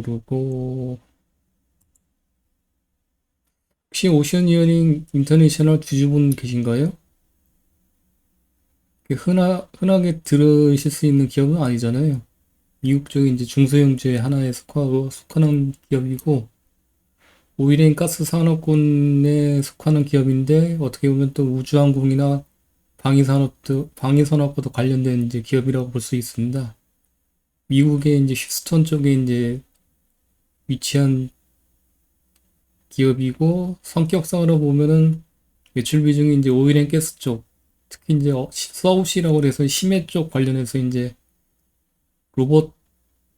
누르고, 혹시 오션 이어링 인터내셔널 주주분 계신가요? 흔하게 들으실 수 있는 기업은 아니잖아요. 미국 쪽에 이제 중소형주의 하나에 속하는 기업이고, 오일앤 가스 산업군에 속하는 기업인데, 어떻게 보면 또 우주항공이나 방위산업과도 관련된 이제 기업이라고 볼 수 있습니다. 미국의 이제 휴스턴 쪽에 이제 위치한 기업이고, 성격상으로 보면은 매출 비중이 이제 오일앤가스 쪽, 특히 이제 서울시라고 해서 심해 쪽 관련해서 이제 로봇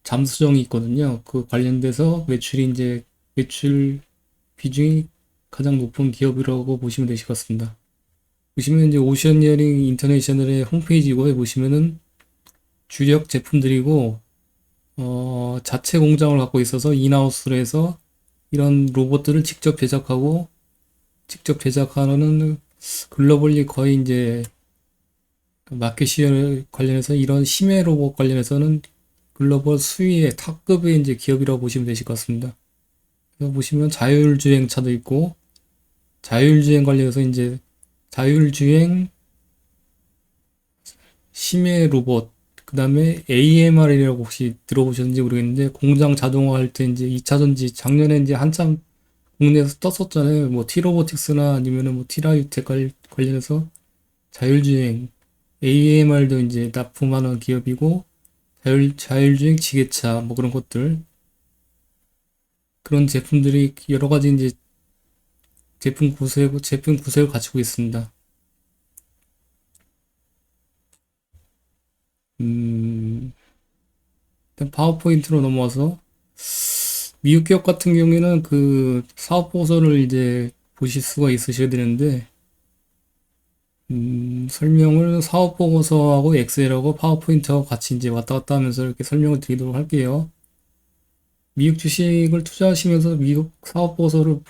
잠수정이 있거든요. 그 관련돼서 매출 비중이 가장 높은 기업이라고 보시면 되실 것 같습니다. 보시면 이제 오션이어링 인터내셔널의 홈페이지고에 보시면은 주력 제품들이고 자체 공장을 갖고 있어서 인하우스로 해서 이런 로봇들을 직접 제작하는 글로벌리 거의 이제 마켓 시에 관련해서 이런 심해 로봇 관련해서는 글로벌 수위의 탑급의 이제 기업이라고 보시면 되실 것 같습니다. 그래서 보시면 자율주행차도 있고 자율주행 관련해서 이제 자율주행 심해 로봇 그 다음에 AMR이라고 혹시 들어보셨는지 모르겠는데 공장 자동화 할 때 이제 2차 전지 작년에 이제 한참 국내에서 떴었잖아요. 뭐 T로보틱스나 아니면은 뭐 티라유텍 관련해서 자율주행 AMR도 이제 납품하는 기업이고 자율주행 지게차 뭐 그런 것들 그런 제품들이 여러 가지 이제 제품 구색을 갖추고 있습니다. 음, 일단 파워포인트로 넘어와서 미국 기업 같은 경우에는 그 사업 보고서를 이제 보실 수가 있으셔야 되는데 설명을 사업 보고서하고 엑셀하고 파워포인트하고 같이 이제 왔다 갔다 하면서 이렇게 설명을 드리도록 할게요. 미국 주식을 투자하시면서 미국 사업 보고서를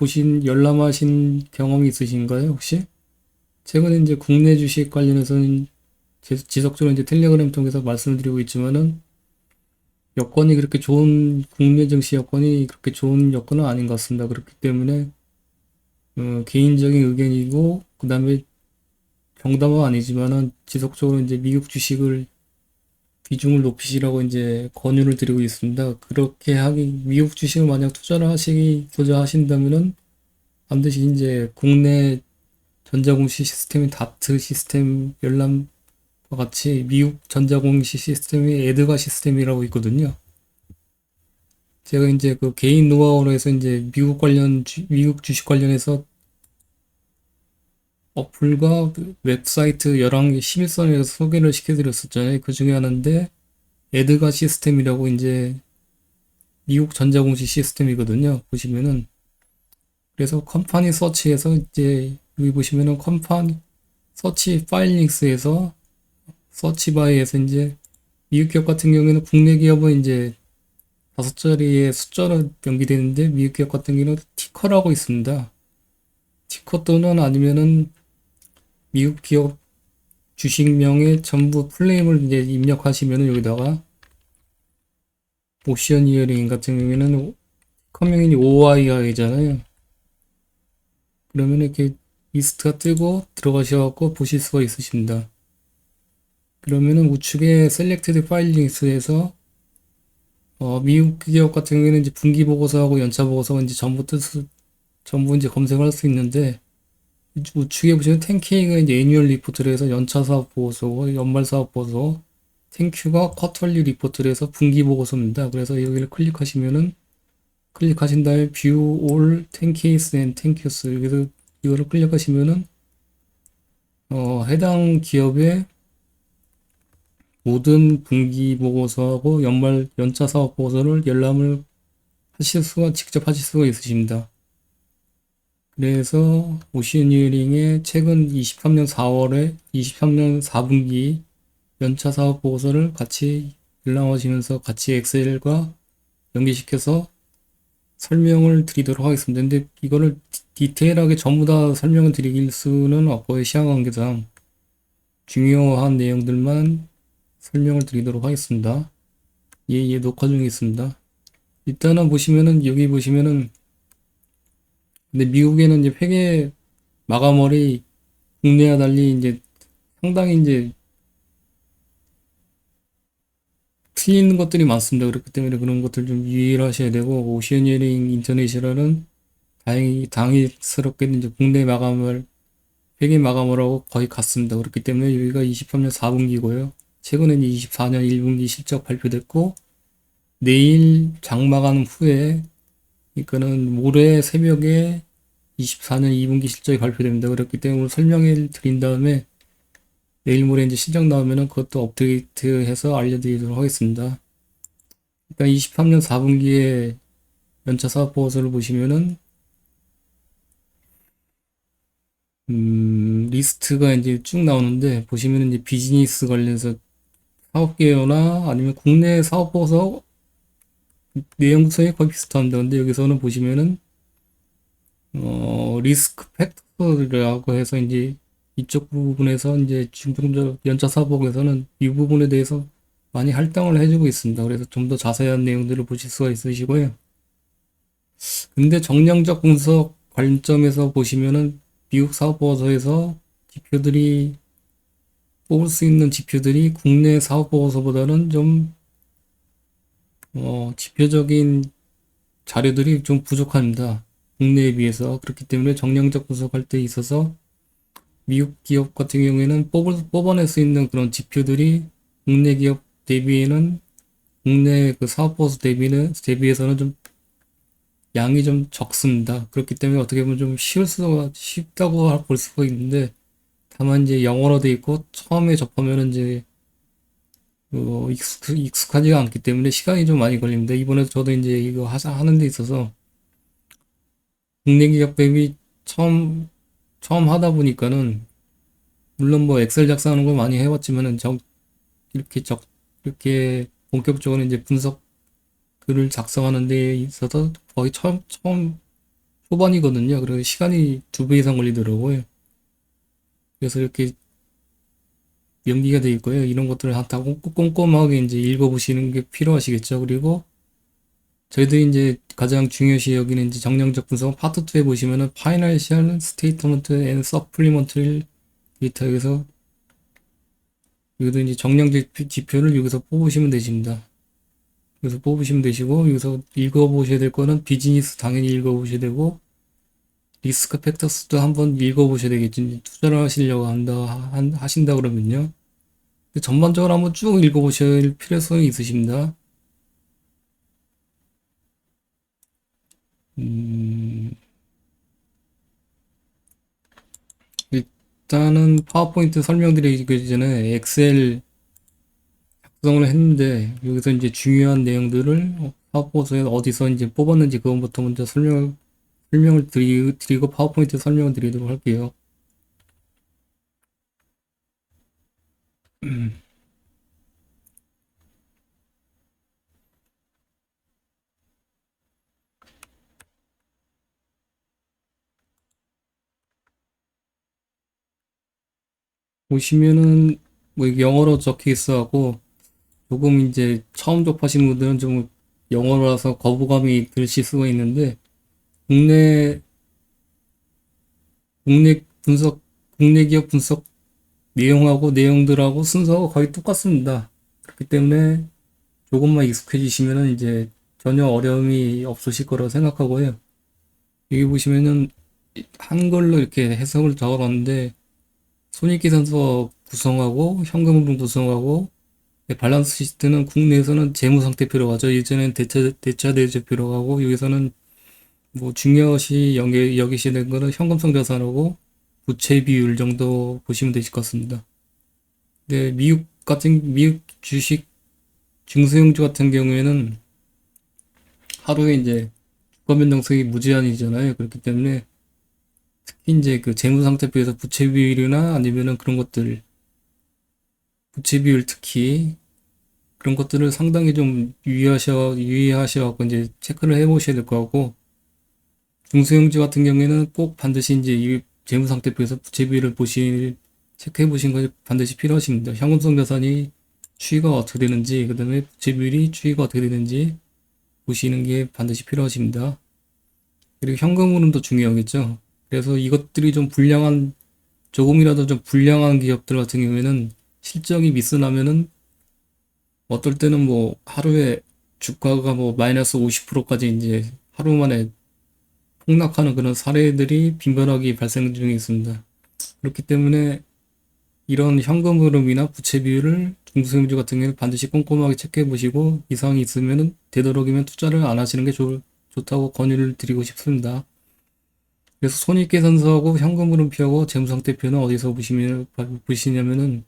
열람하신 경험이 있으신가요, 혹시? 최근에 이제 국내 주식 관련해서는 지속적으로 이제 텔레그램 통해서 말씀을 드리고 있지만은 국내 증시 여건이 그렇게 좋은 여건은 아닌 것 같습니다. 그렇기 때문에 개인적인 의견이고 그다음에 정답은 아니지만은 지속적으로 이제 미국 주식을 비중을 높이시라고 이제 권유를 드리고 있습니다. 미국 주식을 만약 투자를 하신다면은 반드시 이제 국내 전자공시 시스템인 다트 시스템 열람과 같이 미국 전자공시 시스템이 에드가 시스템이라고 있거든요. 제가 이제 그 개인 노하우로 해서 이제 미국 주식 관련해서 어플과 웹사이트 11개 심의선에서 소개를 시켜드렸었잖아요. 그 중에 하나인데, 에드가 시스템이라고 이제 미국 전자공시 시스템이거든요. 보시면은. 그래서 컴퍼니 서치에서 이제 여기 보시면은 컴퍼니 서치 파일링스에서 서치바이에서 이제 미국 기업 같은 경우에는 국내 기업은 이제 5자리의 숫자로 연기되는데 미국 기업 같은 경우는 티커라고 있습니다. 티커 또는 아니면은 미국 기업 주식명의 전부 풀네임을 이제 입력하시면은 여기다가 오션 이어링 같은 경우에는 커명이 OIR이잖아요. 그러면 이렇게 리스트가 뜨고 들어가셔갖고 보실 수가 있으십니다. 그러면은 우측에 셀렉티드 파일 링스에서 미국 기업 같은 경우에는 이제 분기 보고서하고 연차 보고서가 이제 전부 이제 검색을 할 수 있는데 우측에 보시면 10K가 이제 애뉴얼 리포트를 해서 연차 사업 보고서고 연말 사업 보고서 10Q가 쿼터리 리포트를 해서 분기 보고서입니다. 그래서 여기를 클릭하신 다음에 View All 10Ks and 10Qs 여기서 이거를 클릭하시면은 해당 기업의 모든 분기 보고서하고 연차 사업 보고서를 열람을 직접 하실 수가 있으십니다. 그래서 오시니어링의 최근 23년 4분기 연차 사업 보고서를 같이 열람하시면서 같이 엑셀과 연계시켜서 설명을 드리도록 하겠습니다. 근데 이거를 디테일하게 전부 다 설명을 드릴 수는 없고요. 시간 관계상 중요한 내용들만 설명을 드리도록 하겠습니다. 녹화 중에 있습니다. 일단은 보시면은, 여기 보시면은, 근데 미국에는 이제 회계 마감월이 국내와 달리 이제 상당히 이제 틀리는 것들이 많습니다. 그렇기 때문에 그런 것들 좀 유의를 하셔야 되고, 오션이어링 인터내셔널은 당위스럽게 이제 국내 마감을, 회계 마감을하고 거의 같습니다. 그렇기 때문에 여기가 23년 4분기고요. 최근에 이제 24년 1분기 실적 발표됐고, 내일 장마감 후에, 그러니까는 모레 새벽에 24년 2분기 실적이 발표됩니다. 그렇기 때문에 오늘 설명을 드린 다음에 내일 모레 이제 실적 나오면은 그것도 업데이트해서 알려드리도록 하겠습니다. 일단 23년 4분기에 연차 사업 보고서를 보시면은 리스트가 이제 쭉 나오는데 보시면은 이제 비즈니스 관련해서 사업 개요나 아니면 국내 사업 보고서 내용 구성이 거의 비슷합니다. 근데 여기서는 보시면은 리스크 팩터라고 해서 이제 이쪽 부분에서 이제 중증적 연차 사업에서는 이 부분에 대해서 많이 할당을 해주고 있습니다. 그래서 좀 더 자세한 내용들을 보실 수가 있으시고요. 근데 정량적 분석 관점에서 보시면은 미국 사업보고서에서 지표들이 뽑을 수 있는 지표들이 국내 사업보고서보다는 좀 지표적인 자료들이 좀 부족합니다. 국내에 비해서. 그렇기 때문에 정량적 분석할 때 있어서 미국 기업 같은 경우에는 뽑아낼 수 있는 그런 지표들이 국내 기업 대비에는 국내 그 사업보수 대비해서는 좀 양이 좀 적습니다. 그렇기 때문에 어떻게 보면 좀 쉽다고 볼 수가 있는데 다만 이제 영어로 돼 있고 처음에 접하면은 이제 익숙하지가 않기 때문에 시간이 좀 많이 걸립니다. 이번에 저도 이제 이거 하는 데 있어서 국내 기업 대비 처음 하다 보니까는 물론 뭐 엑셀 작성하는 걸 많이 해봤지만은 이렇게 이렇게 본격적으로 이제 분석 글을 작성하는 데 있어서 거의 처음 초반이거든요. 그래서 시간이 2배 이상 걸리더라고요. 그래서 이렇게 연기가 되어 있고요. 이런 것들을 다 꼼꼼하게 이제 읽어보시는 게 필요하시겠죠. 그리고 저희들이 이제 가장 중요시 여기는 이제 정량적 분석 파트 2에 보시면은 파이낸셜 스테이트먼트 앤 서플리먼터리 데이터에서 여기도 이제 정량 지표를 여기서 뽑으시면 되십니다. 여기서 뽑으시면 되시고 여기서 읽어보셔야 될 거는 비즈니스 당연히 읽어보셔야 되고 리스크 팩터스도 한번 읽어보셔야 되겠지. 투자를 하시려고 하신다 그러면요. 전반적으로 한번 쭉 읽어보실 필요성이 있으십니다. 음, 일단은 파워포인트 설명드리기 전에 엑셀 작성을 했는데 여기서 이제 중요한 내용들을 파워포인트에 어디서 이제 뽑았는지 그것부터 먼저 설명을 드리고 파워포인트 설명을 드리도록 할게요. 보시면은 뭐 이게 영어로 적혀 있어갖고 조금 이제 처음 접하시는 분들은 좀 영어라서 거부감이 드실 수가 있는데 국내 국내 분석 국내 기업 분석 내용하고 내용들하고 순서가 거의 똑같습니다. 그렇기 때문에 조금만 익숙해지시면은 이제 전혀 어려움이 없으실 거라고 생각하고요. 여기 보시면은 한글로 이렇게 해석을 적어놨는데 손익계산서 구성하고 현금흐름 구성하고 밸런스 시트는 국내에서는 재무상태표로 하죠. 예전엔 대차대조표로 하고 여기서는 뭐 중요시 여기시는 거는 현금성 자산하고 부채 비율 정도 보시면 되실 것 같습니다. 네, 미국 주식 중소형주 같은 경우에는 하루에 이제 주가 변동성이 무제한이잖아요. 그렇기 때문에 특히 이제 그 재무상태표에서 부채 비율이나 아니면은 그런 것들 부채 비율 특히 그런 것들을 상당히 좀 유의하셔갖고 이제 체크를 해보셔야 될 것 같고 중소형주 같은 경우에는 꼭 반드시 이제 이 재무상태표에서 부채 비율을 체크해 보신 것이 반드시 필요하십니다. 현금성 자산이 추이가 어떻게 되는지, 그 다음에 부채 비율이 추이가 어떻게 되는지, 보시는 게 반드시 필요하십니다. 그리고 현금 흐름도 중요하겠죠. 그래서 이것들이 좀 불량한, 조금이라도 좀 불량한 기업들 같은 경우에는 실적이 미스나면은 어떨 때는 뭐 하루에 주가가 뭐 마이너스 50%까지 이제 하루 만에 폭락하는 그런 사례들이 빈번하게 발생 중에 있습니다. 그렇기 때문에 이런 현금 흐름이나 부채 비율을 중소형주 같은 경우는 반드시 꼼꼼하게 체크해 보시고 이상이 있으면 되도록이면 투자를 안 하시는 게 좋다고 권유를 드리고 싶습니다. 그래서 손익계산서하고 현금 흐름표하고 재무상태표는 어디서 보시냐면은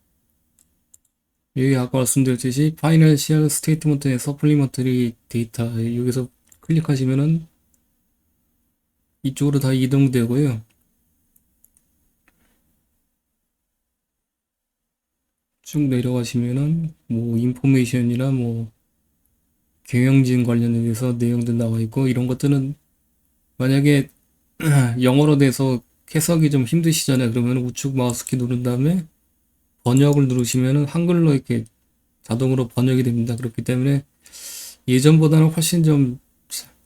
여기 아까 말씀드렸듯이 파이낸셜 스테이트먼트의 서플리먼터리 데이터 여기서 클릭하시면은 이쪽으로 다 이동되고요. 쭉 내려가시면은 뭐 인포메이션이나 뭐 경영진 관련해서 내용도 나와 있고 이런 것들은 만약에 영어로 돼서 해석이 좀 힘드시잖아요. 그러면 우측 마우스키 누른 다음에 번역을 누르시면은 한글로 이렇게 자동으로 번역이 됩니다. 그렇기 때문에 예전보다는 훨씬 좀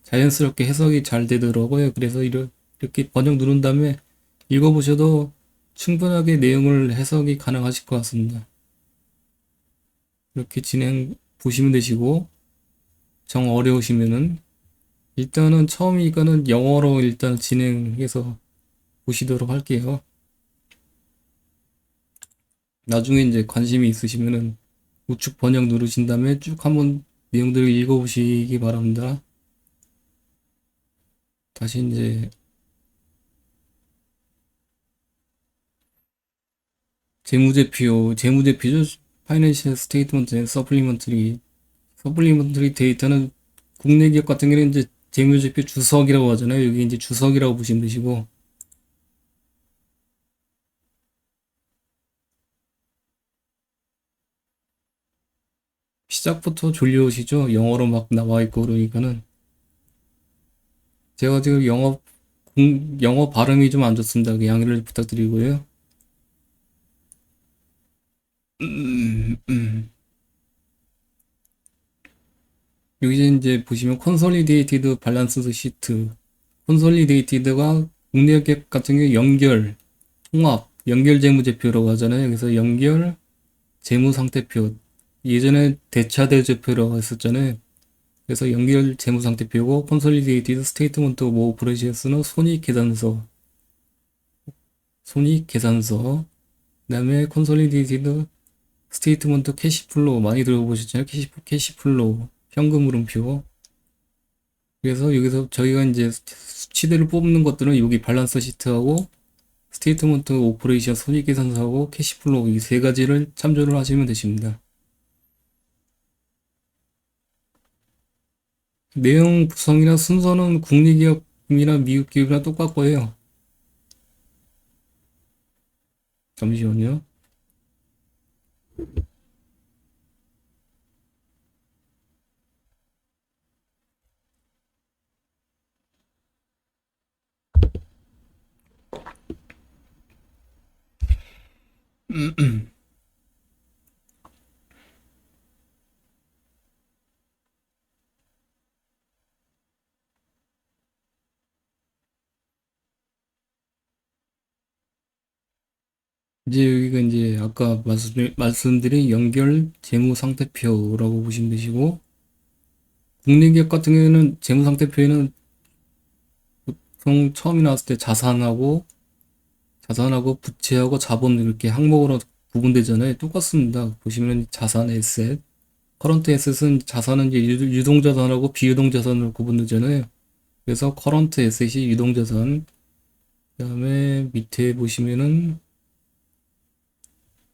자연스럽게 해석이 잘 되더라고요. 그래서 이렇게 번역 누른 다음에 읽어보셔도 충분하게 내용을 해석이 가능하실 것 같습니다. 이렇게 진행 보시면 되시고 정 어려우시면은 일단은 처음이니까는 영어로 일단 진행해서 보시도록 할게요. 나중에 이제 관심이 있으시면은 우측 번역 누르신 다음에 쭉 한번 내용들을 읽어보시기 바랍니다. 다시 이제 재무제표죠. 파이낸셜 스테이트먼트 앤 서플리먼터리 데이터는 국내 기업 같은 경우는 이제 재무제표 주석이라고 하잖아요. 여기 이제 주석이라고 보시면 되시고 시작부터 졸려오시죠? 영어로 막 나와 있고 그러니까는 제가 지금 영어 발음이 좀 안 좋습니다. 그 양해를 부탁드리고요. 여기 이제 보시면 콘솔리데이티드 밸런스 시트 콘솔리데이티드가 국내 기업 같은 경우 통합, 연결 재무제표라고 하잖아요. 그래서 연결 재무상태표 예전에 대차대조표라고 했었잖아요. 그래서 연결 재무상태표고 콘솔리데이티드 스테이트먼트 오브 오퍼레이션스는 손익계산서 그다음에 콘솔리데이티드 스테이트먼트 캐시플로우 많이 들어보셨잖아요. 캐시플로우 현금 흐름표. 그래서 여기서 저희가 이제 수치들을 뽑는 것들은 여기 밸런스 시트하고 스테이트먼트 오퍼레이션 손익계산서하고 캐시플로우 이 세 가지를 참조를 하시면 되십니다. 내용 구성이나 순서는 국내기업이나 미국 기업이랑 똑같고요. 잠시만요. 이제 여기가 이제 아까 말씀드린 연결 재무상태표라고 보시면 되시고 국내 기업 같은 경우에는 재무상태표에는 보통 처음에 나왔을 때 자산하고 부채하고 자본 이렇게 항목으로 구분되잖아요. 똑같습니다. 보시면 자산 에셋, 커런트 에셋은 자산은 이제 유동자산하고 비유동자산으로 구분되잖아요. 그래서 커런트 에셋이 유동자산, 그다음에 밑에 보시면은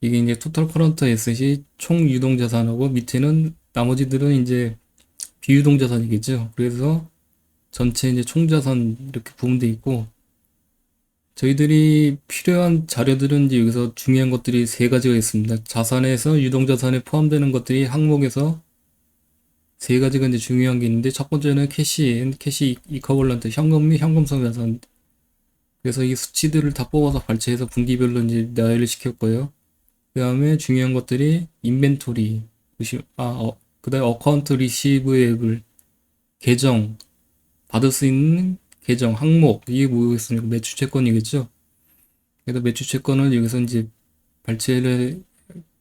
이게 이제 토탈 커런트 에셋이 총 유동자산하고 밑에는 나머지들은 이제 비유동자산이겠죠. 그래서 전체 이제 총자산 이렇게 구분돼 있고 저희들이 필요한 자료들은 이제 여기서 중요한 것들이 세 가지가 있습니다. 자산에서 유동자산에 포함되는 것들이 항목에서 세 가지가 이제 중요한 게 있는데 첫 번째는 캐시 이커벌런트 현금 및 현금성 자산. 그래서 이 수치들을 다 뽑아서 발췌해서 분기별로 이제 나열을 시켰고요. 그 다음에 중요한 것들이 인벤토리, 그다음에 어카운트 리시브에블, 계정, 받을 수 있는 계정, 항목, 이게 뭐겠습니까? 매출 채권이겠죠? 그래서 매출 채권을 여기서 이제 발췌를,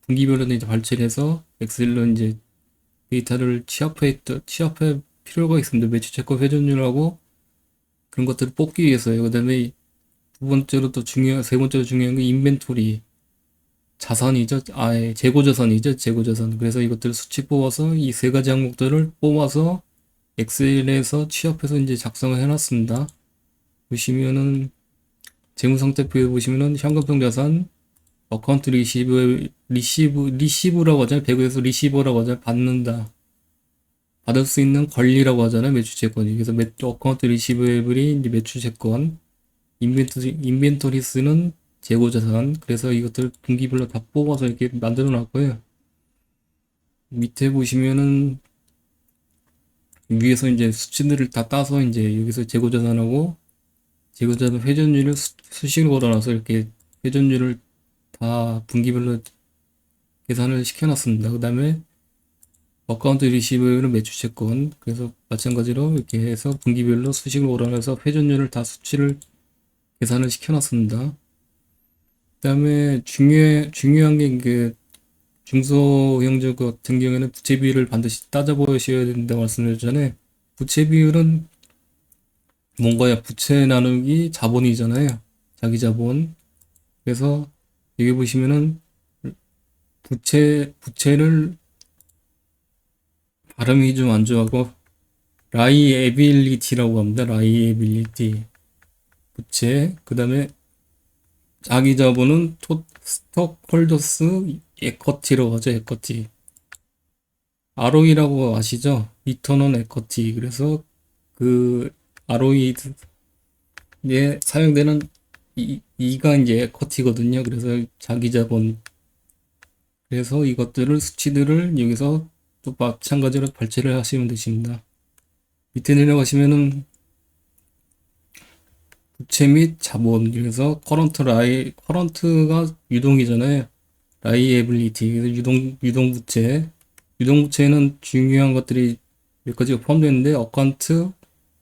분기별로 이제 발췌를 해서 엑셀로 이제 데이터를 취합할 필요가 있습니다. 매출 채권 회전율하고 그런 것들을 뽑기 위해서요. 그 다음에 세 번째로 중요한 게 인벤토리. 자산이죠. 재고 자산이죠. 재고 자산. 그래서 이것들을 수치 뽑아서 이 세 가지 항목들을 뽑아서 엑셀에서 취합해서 이제 작성을 해놨습니다. 보시면은 재무상태표에 보시면은 현금성 자산, 어카운트 리시브라고 하잖아요. 배구에서 리시버라고 하잖아요. 받는다. 받을 수 있는 권리라고 하잖아요. 매출채권이. 그래서 어카운트 리시브블이 이제 매출채권, 인벤토리스는 재고자산. 그래서 이것들 분기별로 다 뽑아서 이렇게 만들어 놨고요. 밑에 보시면은 위에서 이제 수치들을 다 따서 이제 여기서 재고자산하고 재고자산 회전율을 수식으로 걸어놔서 이렇게 회전율을 다 분기별로 계산을 시켜놨습니다. 그 다음에 어카운트 리시브는 매출채권. 그래서 마찬가지로 이렇게 해서 분기별로 수식으로 걸어놔서 회전율을 다 수치를 계산을 시켜놨습니다. 그 다음에 중요한 게 그 중소형주 같은 경우에는 부채 비율을 반드시 따져보셔야 된다고 말씀드렸잖아요. 부채 비율은 뭔가요? 부채 나누기 자본이잖아요. 자기 자본. 그래서 여기 보시면은 부채를 발음이 좀 안 좋아하고 라이애빌리티라고 합니다. 라이애빌리티. 부채. 그 다음에 자기 자본은 스톡홀더스 에쿼티라고 하죠. 에쿼티. ROE라고 아시죠? 리턴 온 에쿼티. 그래서 그 ROE에 사용되는 이가 이제 에쿼티거든요. 그래서 자기 자본. 그래서 이것들을 수치들을 여기서 또 마찬가지로 발췌를 하시면 되십니다. 밑에 내려가시면은 부채 및 자본. 그래서 커런트가 유동이잖아요. 라이애빌리티. 그래서 유동부채. 유동부채에는 중요한 것들이 몇 가지가 포함되어 있는데, 어카운트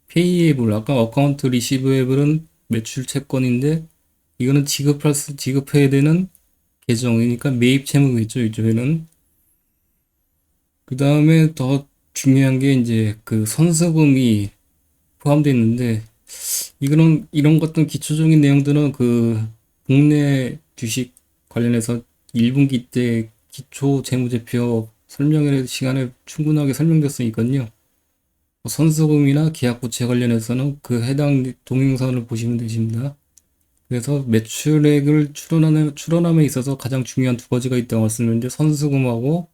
페이에블. 아까 어카운트 리시브에블은 매출 채권인데, 이거는 지급해야 되는 계정이니까 매입 채무겠죠, 이쪽에는. 그 다음에 더 중요한 게 이제 그 선수금이 포함되어 있는데, 이런 것들 기초적인 내용들은 그 국내 주식 관련해서 1분기 때 기초 재무제표 설명회 시간에 충분하게 설명됐으니까요. 선수금이나 계약부채 관련해서는 그 해당 동영상을 보시면 되십니다. 그래서 매출액을 추론함에 있어서 가장 중요한 두 가지가 있다고 말씀드렸는데, 선수금하고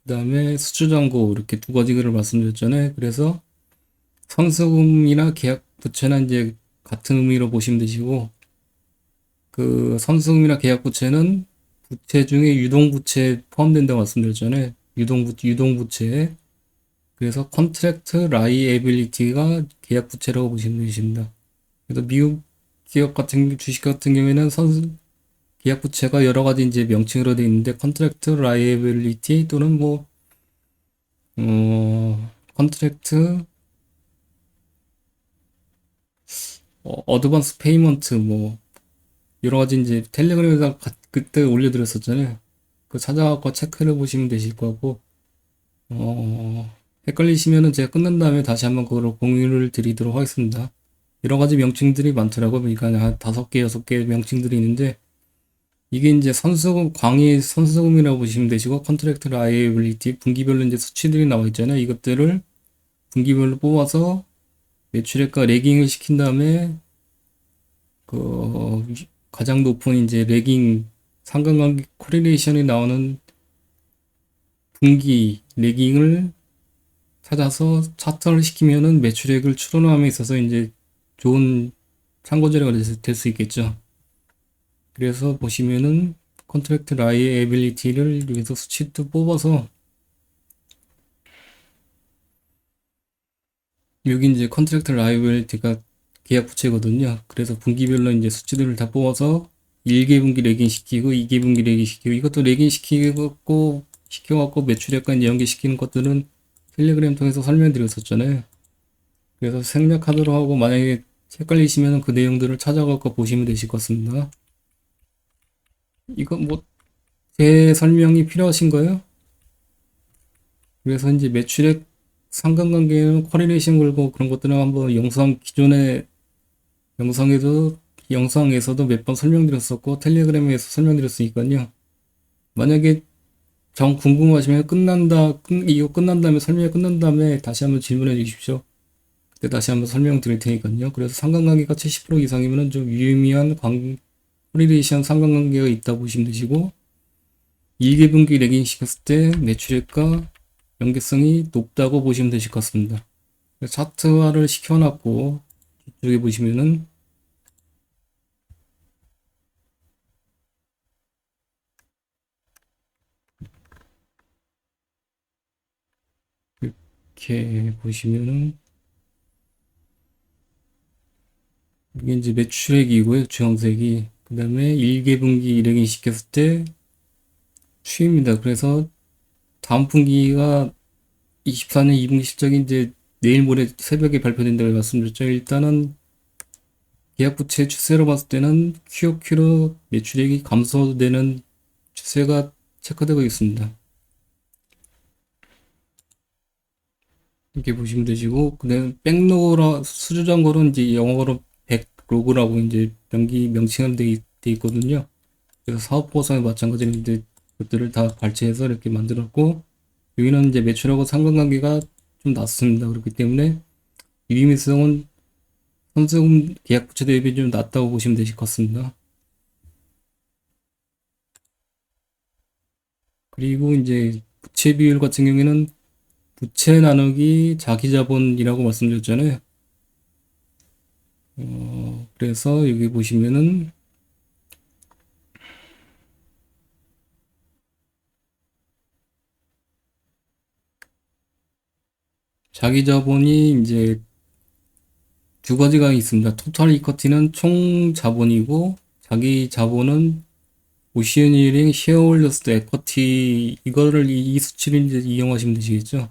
그 다음에 수주잔고, 이렇게 두 가지를 말씀드렸잖아요. 그래서 선수금이나 계약부채나 이제 같은 의미로 보시면 되시고, 그 선수금이나 계약부채는 부채 중에 유동부채에 포함된다고 말씀드렸잖아요. 유동부채. 그래서 컨트랙트 라이애빌리티가 계약부채라고 보시면 되십니다. 그래서 미국 주식 같은 경우에는 계약부채가 여러 가지 이제 명칭으로 되어 있는데, 컨트랙트 라이애빌리티 또는 컨트랙트 어드밴스 페이먼트 여러 가지 이제 텔레그램에다 그때 올려드렸었잖아요. 그 찾아갖고 체크를 보시면 되실 거고, 헷갈리시면은 제가 끝난 다음에 다시 한번 그거를 공유를 드리도록 하겠습니다. 여러 가지 명칭들이 많더라고요. 그러니까 한 5개, 6개 명칭들이 있는데, 이게 이제 광의 선수금이라고 보시면 되시고, 컨트랙트 라이애빌리티, 분기별로 이제 수치들이 나와 있잖아요. 이것들을 분기별로 뽑아서 매출액과 레깅을 시킨 다음에, 그, 가장 높은 이제 레깅, 상관관계 코릴레이션이 나오는 분기 레깅을 찾아서 차트를 시키면은 매출액을 추론함에 있어서 이제 좋은 참고 자료가 될 수 있겠죠. 그래서 보시면은 컨트랙트 라이애빌리티를 여기서 수치도 뽑아서, 여기 이제 컨트랙트 라이애빌리티가 계약 부채거든요. 그래서 분기별로 이제 수치들을 다 뽑아서 1개분기 레깅 시키고 2개분기 레깅 시키고, 이것도 레깅 시켜갖고 매출액과 이제 연계시키는 것들은 텔레그램 통해서 설명드렸었잖아요. 그래서 생략하도록 하고 만약에 헷갈리시면 그 내용들을 찾아가서 보시면 되실 것 같습니다. 이거 뭐 제 설명이 필요하신 거예요? 그래서 이제 매출액 상관관계는 코리레이션 걸고 그런 것들은 한번 기존의 영상에서도 몇 번 설명드렸었고 텔레그램에서 설명드렸으니까요. 만약에 정 궁금하시면 이거 끝난 다음에 설명이 끝난 다음에 다시 한번 질문해 주십시오. 그때 다시 한번 설명드릴 테니까요. 그래서 상관관계가 70% 이상이면 좀 유의미한 코리레이션 상관관계가 있다 보시면 되시고 2개분기 레깅 시켰을 때 매출액과 연계성이 높다고 보시면 되실 것 같습니다. 차트화를 시켜놨고 이쪽에 보시면은 이렇게 보시면은 이게 이제 매출액이고요. 주황색이. 그 다음에 1개분기 레깅 시켰을 때 추입니다. 그래서 다음 분기가 24년 2분기 실적이 이제 내일 모레 새벽에 발표된다고 말씀드렸죠. 일단은 계약 부채 추세로 봤을 때는 QOQ로 매출액이 감소되는 추세가 체크되고 있습니다. 이렇게 보시면 되시고, 그다음에 백로그라 수주잔고는 이제 영어로 백로그라고 이제 명칭은 돼 있거든요. 그래서 사업보상에 마찬가지로 이제 그것들을 다 발췌해서 이렇게 만들었고, 여기는 이제 매출하고 상관관계가 좀 낮습니다. 그렇기 때문에 유의미성은 선세금 계약 부채 대비 좀 낮다고 보시면 되실 것 같습니다. 그리고 이제 부채 비율 같은 경우에는 부채 나누기 자기 자본이라고 말씀드렸잖아요. 그래서 여기 보시면은 자기 자본이 이제 두 가지가 있습니다. 토탈 이쿼티는 총 자본이고 자기 자본은 오시애니링 쉐어홀더스 에쿼티 이거를 이 수치를 이제 이용하시면 되시겠죠.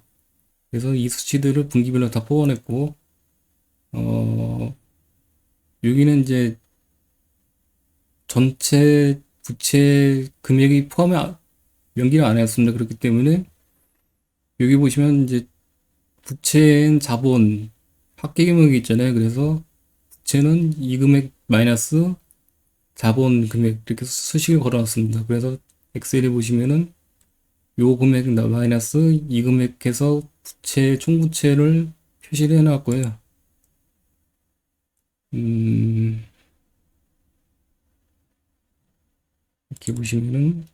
그래서 이 수치들을 분기별로 다 뽑아냈고 여기는 이제 전체 부채 금액이 명기를 안 했습니다. 그렇기 때문에 여기 보시면 이제 부채엔 자본 합계 금액이 있잖아요. 그래서 부채는 이 금액 마이너스 자본 금액 이렇게 수식을 걸어놨습니다. 그래서 엑셀에 보시면은 요 금액 마이너스 이 금액해서 총 부채를 표시를 해놨고요. 이렇게 보시면은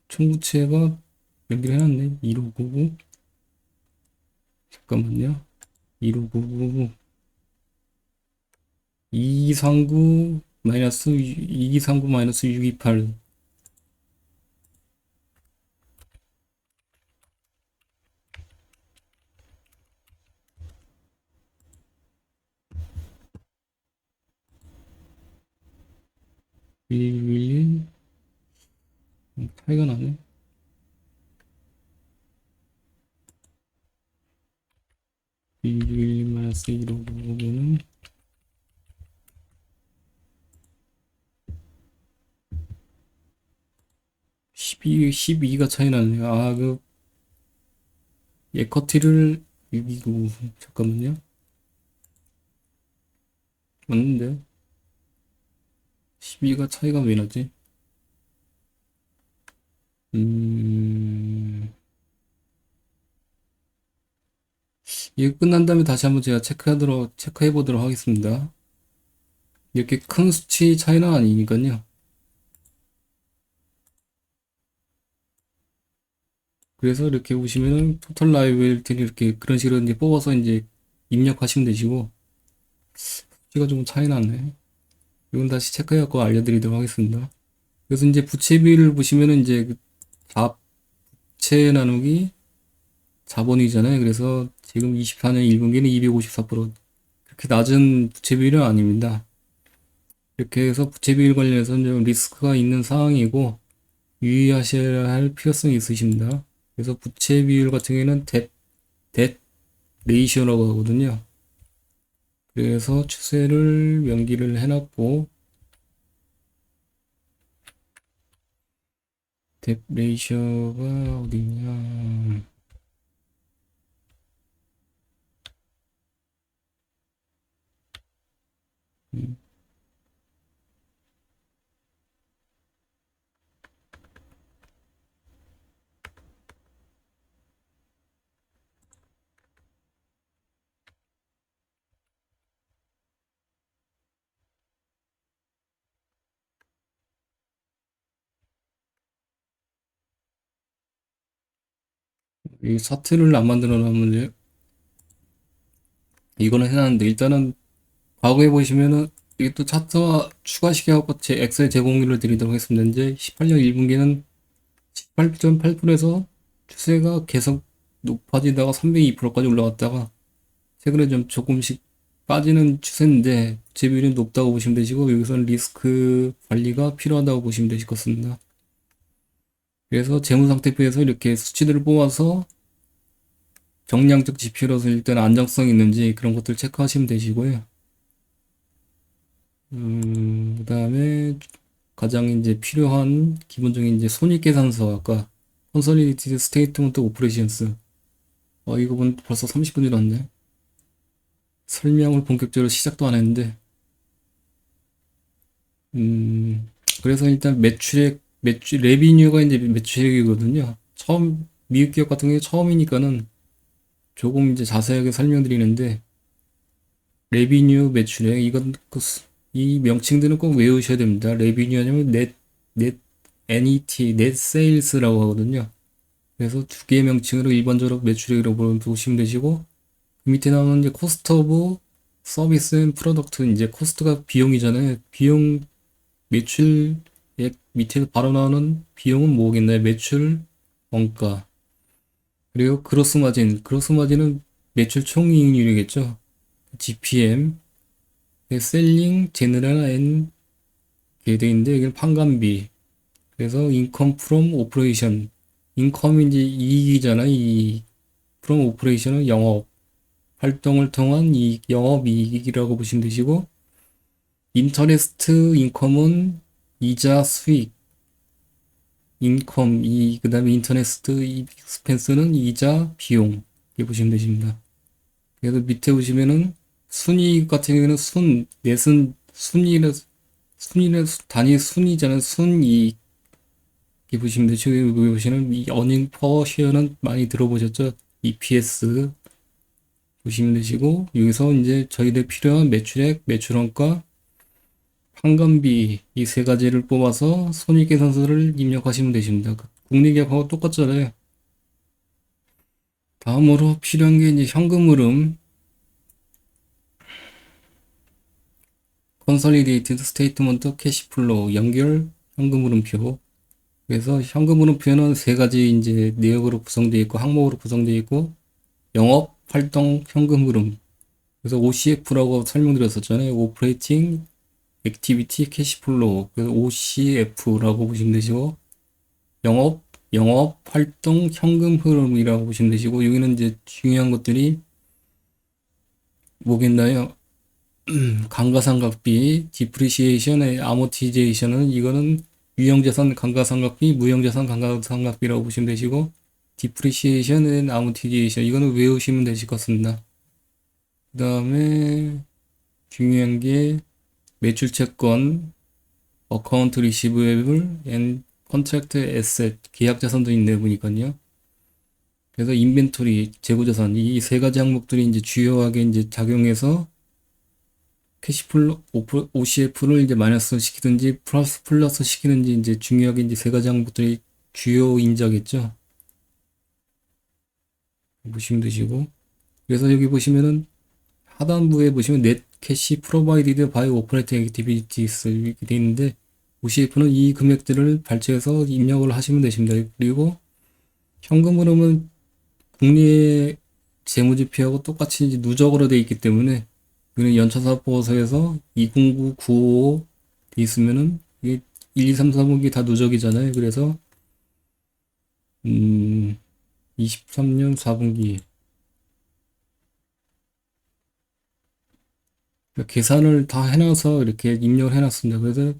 총 부채가 연결 해놨네. 1599 잠깐만요. 1599 2239 마이너스 2239 마이너스 628 1111 차이가 나네. 1111 마이너스 1599는 12가 차이 나네요. 예커티를 629 잠깐만요. 맞는데 12가 차이가 왜 나지? 이거 끝난 다음에 다시 한번 제가 체크해 보도록 하겠습니다. 이렇게 큰 수치 차이는 아니니까요. 그래서 이렇게 보시면은 토탈 라이빌리티를 이렇게 그런 식으로 이제 뽑아서 이제 입력하시면 되시고 수치가 좀 차이 나네. 이건 다시 체크해갖고 알려드리도록 하겠습니다. 그래서 이제 부채 비율을 보시면은 이제 부채 나누기 자본이잖아요. 그래서 지금 24년 1분기는 254% 그렇게 낮은 부채 비율은 아닙니다. 이렇게 해서 부채 비율 관련해서 좀 리스크가 있는 상황이고 유의하셔야 할 필요성이 있으십니다. 그래서 부채 비율 같은 경우에는 뎃 레이시오라고 하거든요. 그래서 추세를 명기를 해놨고, 뎃 레이시오가 어디냐. 음, 이 차트를 안 만들어 놨는데, 이거는 해놨는데, 일단은 과거에 보시면은, 이게 또 차트와 추가시켜갖고 제 엑셀 제공률을 드리도록 했습니다. 이제 18년 1분기는 18.8%에서 추세가 계속 높아지다가 302%까지 올라갔다가 최근에 좀 조금씩 빠지는 추세인데 재비율이 높다고 보시면 되시고 여기서는 리스크 관리가 필요하다고 보시면 되실 것 같습니다. 그래서 재무상태표에서 이렇게 수치들을 뽑아서 정량적 지표로서 일단 안정성 있는지 그런 것들 체크하시면 되시고요. 그 다음에 가장 이제 필요한 기본적인 이제 손익계산서 아까 컨solidate statement of operations 이거 벌써 30분 지났네. 설명을 본격적으로 시작도 안 했는데 그래서 일단 레비뉴가 이제 매출액이거든요. 미국 기업 같은 경우에 처음이니까는 조금 이제 자세하게 설명드리는데, 레비뉴 매출액, 이 명칭들은 꼭 외우셔야 됩니다. 레비뉴 아니면 NET, 넷 세일스라고 하거든요. 그래서 두 개의 명칭으로 일반적으로 매출액이라고 보시면 되시고, 그 밑에 나오는 이제 코스트 오브 서비스 앤 프로덕트, 이제 코스트가 비용이잖아요. 매출액 밑에 바로 나오는 비용은 뭐겠나요? 매출, 원가. 그리고 그로스 마진. 그로스 마진은 매출 총이익률이겠죠. GPM, 셀링, 제너럴 앤 게되는데 여기는 판관비. 그래서 인컴 프롬 오퍼레이션. 인컴이 이제 이익이잖아. 이 프롬 오퍼레이션은 영업 활동을 통한 이익, 영업 이익이라고 보시면 되시고 인터레스트 인컴은 이자 수익. 인컴, 그 다음에 인터레스트 익스펜스는 이자 비용. 이렇게 보시면 되십니다. 그래서 밑에 보시면은 순이익 같은 경우에는 넷은 순이익 단위 순이잖아요. 순이익. 이렇게 보시면 되죠. 여기 보시면 이 어닝 퍼 쉐어는 많이 들어보셨죠? EPS 보시면 되시고 여기서 이제 저희들 필요한 매출액, 매출원가, 판관비 이 세 가지를 뽑아서 손익계산서를 입력하시면 되십니다. 국내기업하고 똑같잖아요. 다음으로 필요한 게 이제 현금 흐름, 컨solidate 스테이트먼트 캐시플로우 연결 현금 흐름표. 그래서 현금 흐름표는 세 가지 이제 내역으로 구성되어 있고 항목으로 구성되어 있고 영업 활동 현금 흐름. 그래서 OCF라고 설명드렸었잖아요. 오퍼레이팅 액티비티 캐시플로우. 그래서 OCF라고 보시면 되시고 영업 활동 현금 흐름이라고 보시면 되시고 여기는 이제 중요한 것들이 뭐겠나요? 감가상각비, 디프리시에이션의 아모티제이션은 이거는 유형자산 감가상각비, 무형자산 감가상각비라고 보시면 되시고 디프리시에이션은 아모티제이션 이거는 외우시면 되실 것 같습니다. 그 다음에 중요한 게 매출채권, 어카운트 리시브에블, 앤 컨트랙트 에셋, 계약자산도 있네 보니까요. 그래서 인벤토리, 재고자산 이 세 가지 항목들이 이제 주요하게 이제 작용해서 캐시플로 OCF를 이제 마이너스 시키든지 플러스 시키든지 이제 중요하게 이제 세 가지 항목들이 주요 인자겠죠. 보시면 되시고 그래서 여기 보시면은 하단부에 보시면 넷 캐시 프로바이디드 바이 오퍼레이팅 액티비티스 이렇게 되어 있는데 OCF는 이 금액들을 발췌해서 입력을 하시면 되십니다. 그리고 현금 흐름은 국내 재무지표하고 똑같이 이제 누적으로 되어 있기 때문에 여기는 연차사보고서에서 209955 돼 있으면은 이게 1, 2, 3, 4분기 다 누적이잖아요. 그래서 23년 4분기 계산을 다 해놔서 이렇게 입력을 해놨습니다. 그래서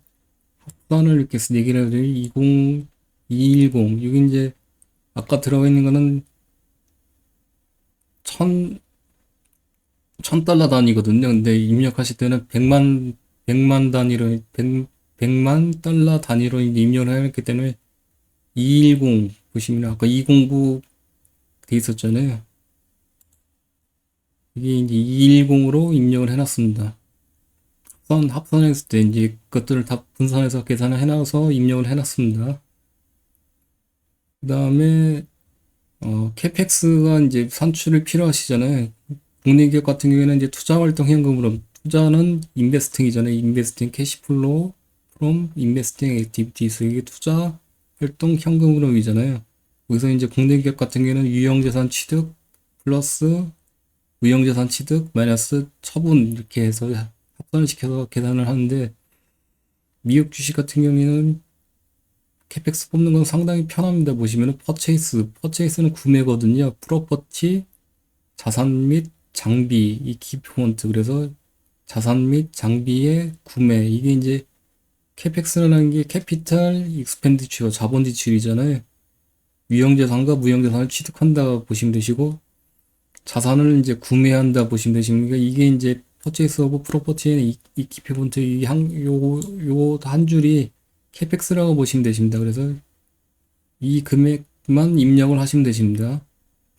합산을 이렇게 4개를 해도 20, 210, 여기 이제 아까 들어가 있는 거는 1000달러 단위거든요. 근데 입력하실 때는 100만 단위로, 100만 달러 단위로 이제 입력을 해놨기 때문에 210 보시면 아까 209 돼 있었잖아요. 이게 이제 210으로 입력을 해놨습니다. 합산했을 때 이제 그것들을 다 분산해서 계산을 해놔서 입력을 해놨습니다. 그 다음에 캐펙스가 이제 산출이 필요하시잖아요. 국내 기업 같은 경우에는 이제 투자활동 현금으로 투자는 인베스팅이잖아요. 인베스팅 캐시플로우 from investing activities 이게 투자 활동 현금 흐름이잖아요. 여기서 이제 국내 기업 같은 경우에는 유형자산 취득 플러스 무형자산 취득 마이너스 처분 이렇게 해서 합산을 시켜서 계산을 하는데 미국 주식 같은 경우에는 캐펙스 뽑는 건 상당히 편합니다. 보시면은 퍼체이스는 구매거든요. 프로퍼티 자산 및 장비 이 키포먼트 그래서 자산 및 장비의 구매 이게 이제 캐펙스라는 게 캐피탈 익스펜디처 자본 지출이잖아요. 유형자산과 무형자산을 취득한다 보시면 되시고 자산을 이제 구매한다 보시면 되십니까? 이게 이제 퍼체이스 오브 프로퍼티의 이 키포먼트 요거 한 줄이 캐펙스라고 보시면 되십니다. 그래서 이 금액만 입력을 하시면 되십니다.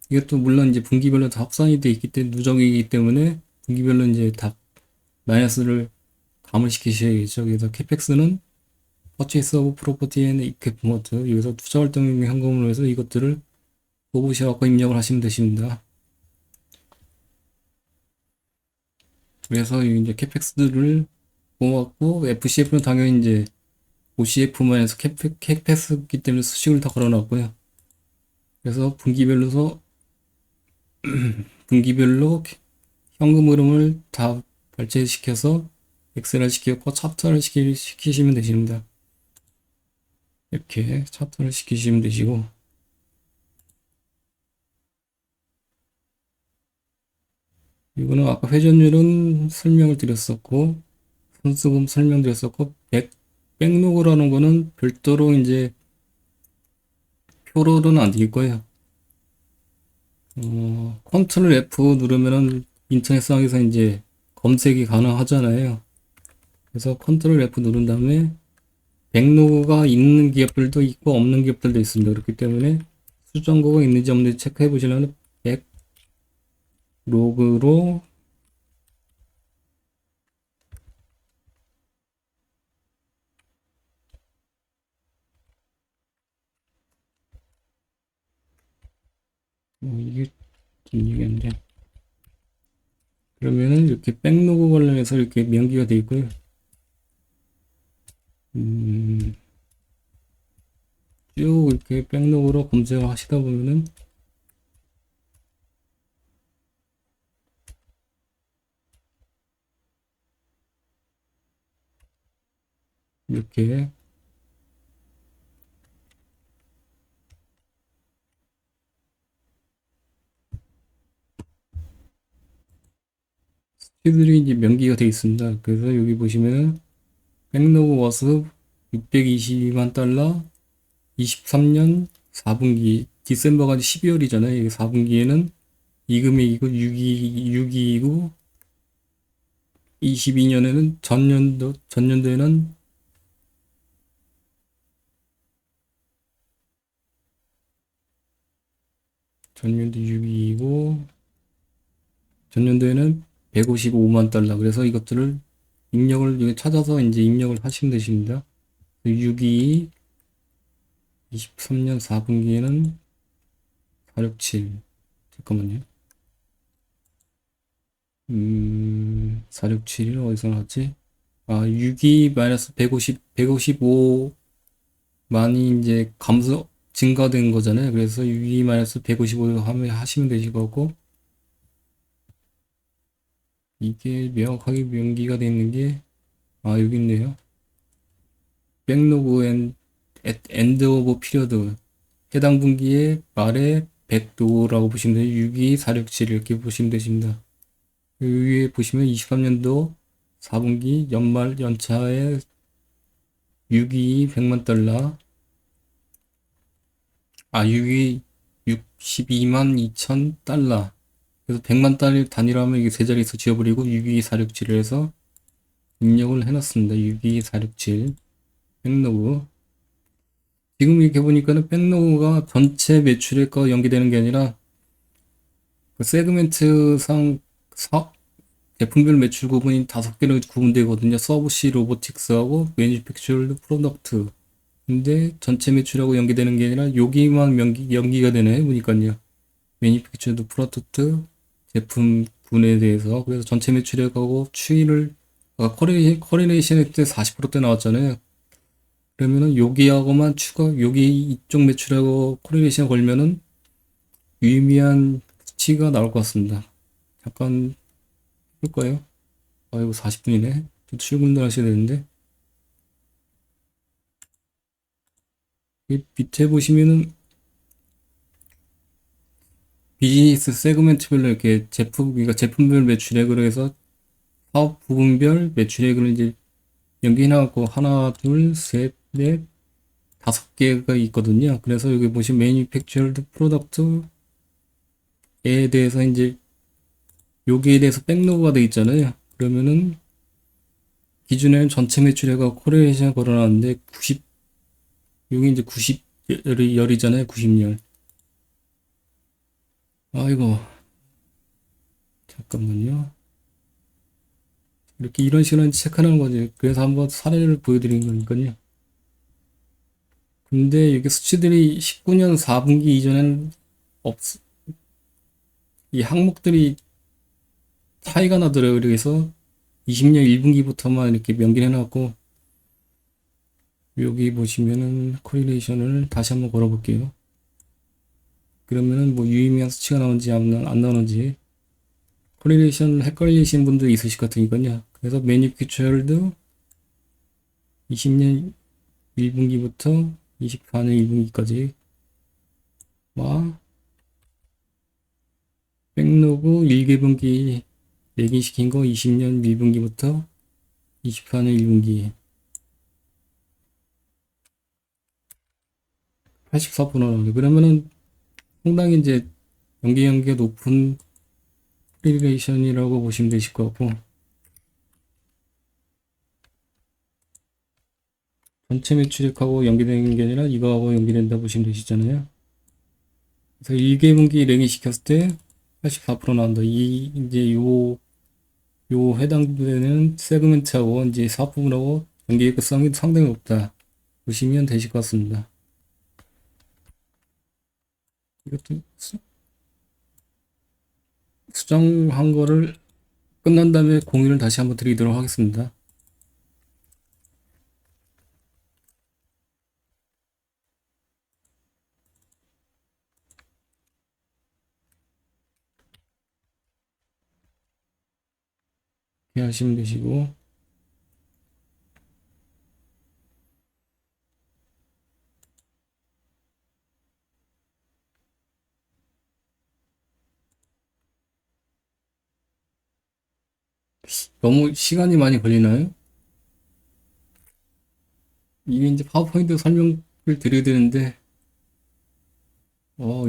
이것도 물론 이제 분기별로 다 합산이 되어 있기 때문에 누적이기 때문에 분기별로 이제 다 마이너스를 감을 시키셔야겠죠. 그래서 캐펙스는 Purchase of Property and Equipment 여기서 투자활동 현금으로 해서 이것들을 뽑으셔서 입력을 하시면 되십니다. 그래서 이제 캐펙스들을 뽑았고 FCF는 당연히 이제 OCF만 해서 캐펙스기 때문에 수식을 다 걸어놨고요. 그래서 분기별로 현금 흐름을 다 발제시켜서 엑셀화 시켰고 차트를 시키시면 되십니다. 이렇게 차트를 시키시면 되시고 이거는 아까 회전율은 설명을 드렸었고 손수금 설명드렸었고 백로그라는 거는 별도로 이제 표로는 안 될 거예요. 컨트롤 F 누르면은 인터넷상에서 이제 검색이 가능하잖아요. 그래서 컨트롤 F 누른 다음에 백로그가 있는 기업들도 있고 없는 기업들도 있습니다. 그렇기 때문에 수정고가 있는지 없는지 체크해 보시려면 백로그로 이게 좀 얘기한데 그러면은 이렇게 백로그 관련해서 이렇게 명기가 되어 있고요. 쭉 이렇게 백로그로 검색을 하시다 보면은 이렇게 수치들이 이제 명기가 되어 있습니다. 그래서 여기 보시면은 백로그 워스 622만 달러 23년 4분기 디셈버가 12월이잖아요. 4분기에는 이 금액이고 6이고 22년에는 전년도에는 전년도 6이고 전년도에는 155만 달러. 그래서 이것들을 입력을 찾아서 이제 입력을 하시면 되십니다. 6이 23년 4분기에는 467. 잠깐만요. 467이 어디서 나왔지? 6이 마이너스 155만이 이제 증가된 거잖아요. 그래서 6이 마이너스 155 하시면 되실 거고, 이게 명확하게 명기가 되어 있는 게, 여기 있네요. 백로그 엔드 오브 피리어드. 해당 분기의 말에 100도라고 보시면 돼요. 6이 467 이렇게 보시면 되십니다. 위에 보시면 23년도 4분기 연말 연차에 6위 100만 달러, 6위 62만 2천 달러. 그래서 100만 달러 단위라면 이게 세 자리에서 지워버리고 62467을 해서 입력을 해놨습니다. 62467 백로그. 지금 이렇게 보니까는 백로그가 전체 매출액과 연계되는 게 아니라 그 세그멘트상 제품별 매출 구분이 5개로 구분되거든요. 서브시 로보틱스하고 매니팩처럴드 프로덕트. 근데 전체 매출하고 연계되는 게 아니라 여기만 연기가 되네 보니까요. 매니팩처럴드 프로덕트 제품군에 대해서. 그래서 전체 매출액하고 추이를 커리레이션 때 40%대 나왔잖아요. 그러면은 여기하고만 여기 이쪽 매출하고 코리레이션 걸면은 유의미한 수치가 나올 것 같습니다. 잠깐 해볼까요? 이거 40분이네. 또 출근도 하셔야 되는데. 이 밑에 보시면은 비즈니스 세그멘트별로 이렇게 그러니까 제품별 매출액으로 해서 사업 부분별 매출액을 이제 연기해놨고, 하나, 둘, 셋, 넷, 5개가 있거든요. 그래서 여기 보시면 매니팩처럴드 프로덕트에 대해서 이제 여기에 대해서 백로그가 되어 있잖아요. 그러면은 기준에는 전체 매출액과 코레레이션 걸어놨는데 90, 여기 이제 90열이잖아요. 90열. 아이고, 잠깐만요. 이렇게 이런 식으로 체크하는 거지. 그래서 한번 사례를 보여드린 거니까요. 근데 이게 수치들이 19년 4분기 이전엔 이 항목들이 차이가 나더라고요. 그래서 20년 1분기부터만 이렇게 명기를 해놨고, 여기 보시면은 코릴레이션을 다시 한번 걸어볼게요. 그러면은 뭐 유의미한 수치가 나오는지 안 나오는지 코릴레이션 헷갈리신 분도 있으실 것 같으니까요. 그래서 매니팩처럴드 20년 1분기부터 24년 1분기까지 와 백로그 1개분기 내기시킨 거 20년 1분기부터 24년 1분기 84%. 그러면은 상당히 이제 연계가 높은 코릴레이션이라고 보시면 되실 것 같고, 전체 매출액하고 연계되는 게 아니라 이거하고 연계된다 보시면 되시잖아요. 그래서 1개분기 랭이 시켰을 때 84% 나온다. 이제 요 해당되는 세그멘트하고 이제 사업 부분하고 연계성이 상당히 높다 보시면 되실 것 같습니다. 이것도 수정한 거를 끝난 다음에 공유를 다시 한번 드리도록 하겠습니다. 이렇게 하시면 되시고, 너무 시간이 많이 걸리나요? 이게 이제 파워포인트 설명을 드려야 되는데,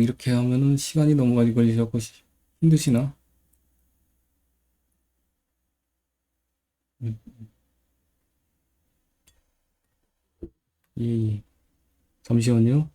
이렇게 하면은 시간이 너무 많이 걸리셔서 힘드시나? 음, 예, 예. 잠시만요.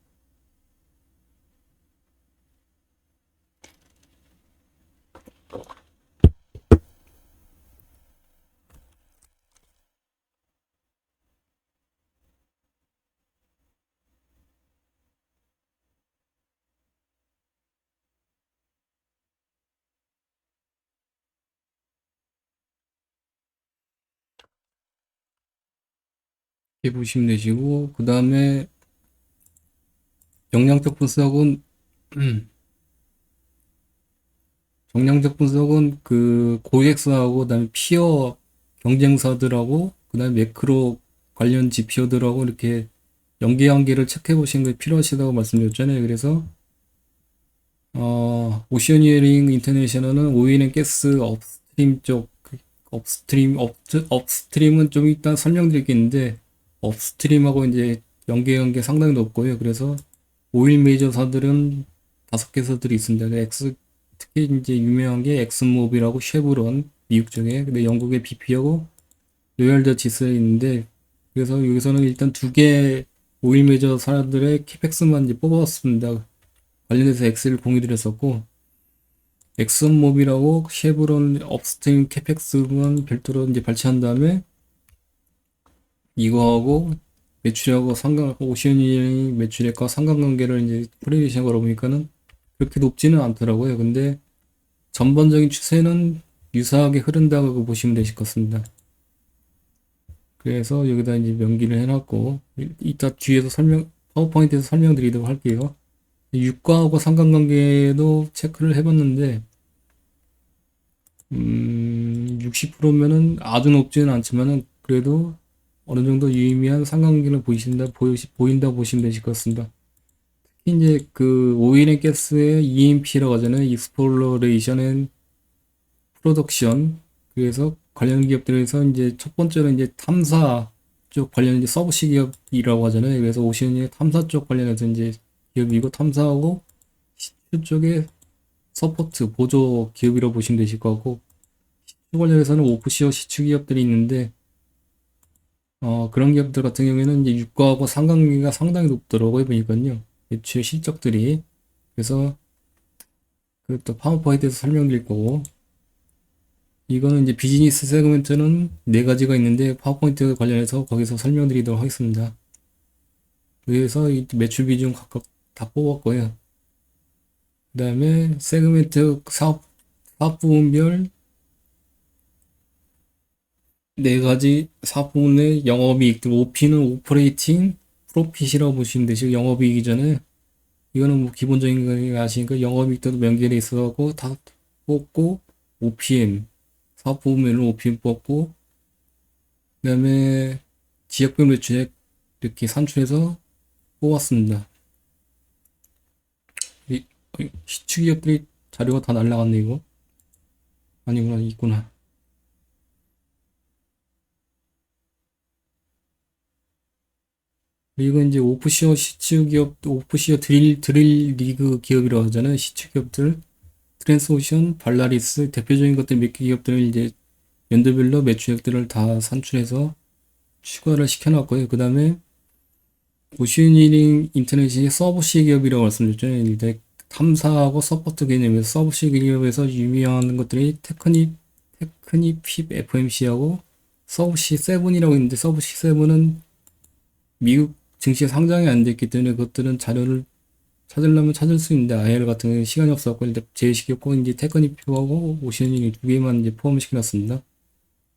이렇게 보시면 되시고, 그 다음에 정량적 분석은, 정량적 분석은 그 고객사하고, 그 다음에 피어 경쟁사들하고, 그 다음에 매크로 관련 지표들하고 이렇게 연계관계를 체크해 보시는 게 필요하시다고 말씀드렸잖아요. 그래서 오션이어링 인터내셔널은 오일 앤 가스 업스트림 쪽 업스트림은 좀 이따 설명드릴 게 있는데, 업스트림하고 이제 연계한 게 상당히 높고요. 그래서 오일 메이저사들은 5개 사들이 있습니다. 특히 이제 유명한 게 엑슨모빌하고 쉐브론, 미국 쪽에. 근데 영국의 BP하고 로얄더치스에 있는데, 그래서 여기서는 일단 2개 오일 메이저사들의 캐펙스만 이제 뽑아왔습니다. 관련해서 엑셀을 공유드렸었고, 엑슨모빌하고 쉐브론 업스트림 캐펙스만 별도로 이제 발췌한 다음에 이거하고 매출하고 오션이 매출액과 상관관계를 이제 코레레이션 걸어보니까는 그렇게 높지는 않더라고요. 근데 전반적인 추세는 유사하게 흐른다고 보시면 되실 것 같습니다. 그래서 여기다 이제 명기를 해놨고, 이따 뒤에서 파워포인트에서 설명드리도록 할게요. 유가하고 상관관계도 체크를 해봤는데, 60%면은 아주 높지는 않지만은 그래도 어느 정도 유의미한 상관관계를 보인다 보시면 되실 것 같습니다. 특히 이제 그 오일 앤 가스의 EMP라고 하잖아요. Exploration and Production. 그래서 관련 기업들에서 이제 첫 번째로 이제 탐사 쪽 관련 이제 서브시 기업이라고 하잖아요. 그래서 오션이 탐사 쪽 관련해서 이제 기업이고 탐사하고 시추 쪽에 서포트 보조 기업이라고 보시면 되실 것 같고, 시추 관련해서는 오프시어 시추 기업들이 있는데 그런 기업들 같은 경우에는 이제 유가하고 상관관계가 상당히 높더라고요, 보니까요. 매출 실적들이. 그래서 그것도 파워포인트에서 설명드릴 거고, 이거는 이제 비즈니스 세그멘트는 4가지가 있는데 파워포인트 관련해서 거기서 설명드리도록 하겠습니다. 그래서 이 매출 비중 각각 다 뽑았고요. 그 다음에 세그멘트 사업 부문별 4가지 사업 부문의 영업이익들, OP는 오퍼레이팅 프로핏이라고 보시면 되시고, 영업이익 이전에 이거는 뭐 기본적인 거 아시니까 영업이익도 명기돼 있어갖고 다 뽑고, OPM 사업 부문별로 OPM 뽑고, 그 다음에 지역별 매출액 이렇게 산출해서 뽑았습니다. 시추기업들이 자료가 다 날라갔네. 이거 아니구나, 있구나. 그리고 이제 오프시어 시추기업, 오프시어 드릴 리그 기업이라고 하잖아요. 시추기업들 트랜스오션, 발라리스 대표적인 것들 몇 개 기업들을 이제 연도별로 매출액들을 다 산출해서 추가를 시켜놨고요. 그 다음에 오션힐링 인터넷이 서브시 기업이라고 말씀드렸잖아요. 이제 탐사하고 서포트 개념에서 서브시 기업에서 유명한 것들이 테크니핍 FMC하고 서브시 세븐이라고 있는데, 서브시 세븐은 미국 증시에 상장이 안 됐기 때문에 그것들은 자료를 찾으려면 찾을 수 있는데 IR 같은 경우는 시간이 없었고 일단 제시켰고, 이제 테크니핍하고 오션힐링 2개만 이제 포함시켜놨습니다.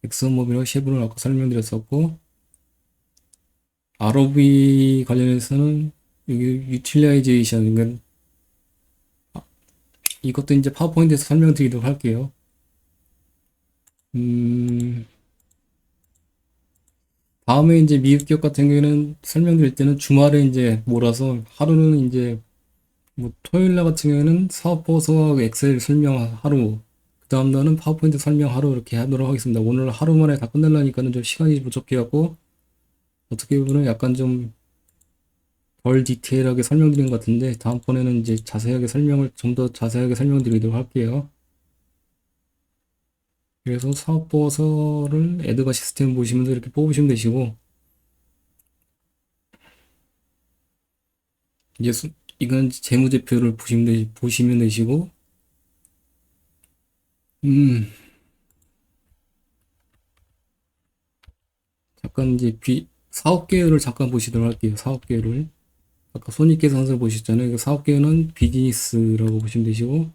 엑슨모빌과 쉐브론 아까 설명드렸었고, ROV 관련해서는 여기 유틸라이제이션, 그러니까 이것도 이제 파워포인트에서 설명드리도록 할게요. 다음에 이제 미국 기업 같은 경우에는 설명드릴 때는 주말에 이제 몰아서 하루는 이제 뭐 토요일 날 같은 경우에는 사업 보고서 엑셀 설명 하루, 그 다음 날은 파워포인트 설명 하루 이렇게 하도록 하겠습니다. 오늘 하루 만에 다 끝내려니까는 좀 시간이 부족해갖고 어떻게 보면 약간 좀 덜 디테일하게 설명드린 것 같은데, 다음번에는 이제 좀 더 자세하게 설명드리도록 할게요. 그래서 사업 보고서를 에드가 시스템 보시면서 이렇게 뽑으시면 되시고, 이제 이건 재무제표를 보시면 되시고, 음, 잠깐 이제 사업 계열을 잠깐 보시도록 할게요. 사업 계열을. 아까 손익계산서를 보셨잖아요. 그 사업 계열은 비즈니스라고 보시면 되시고,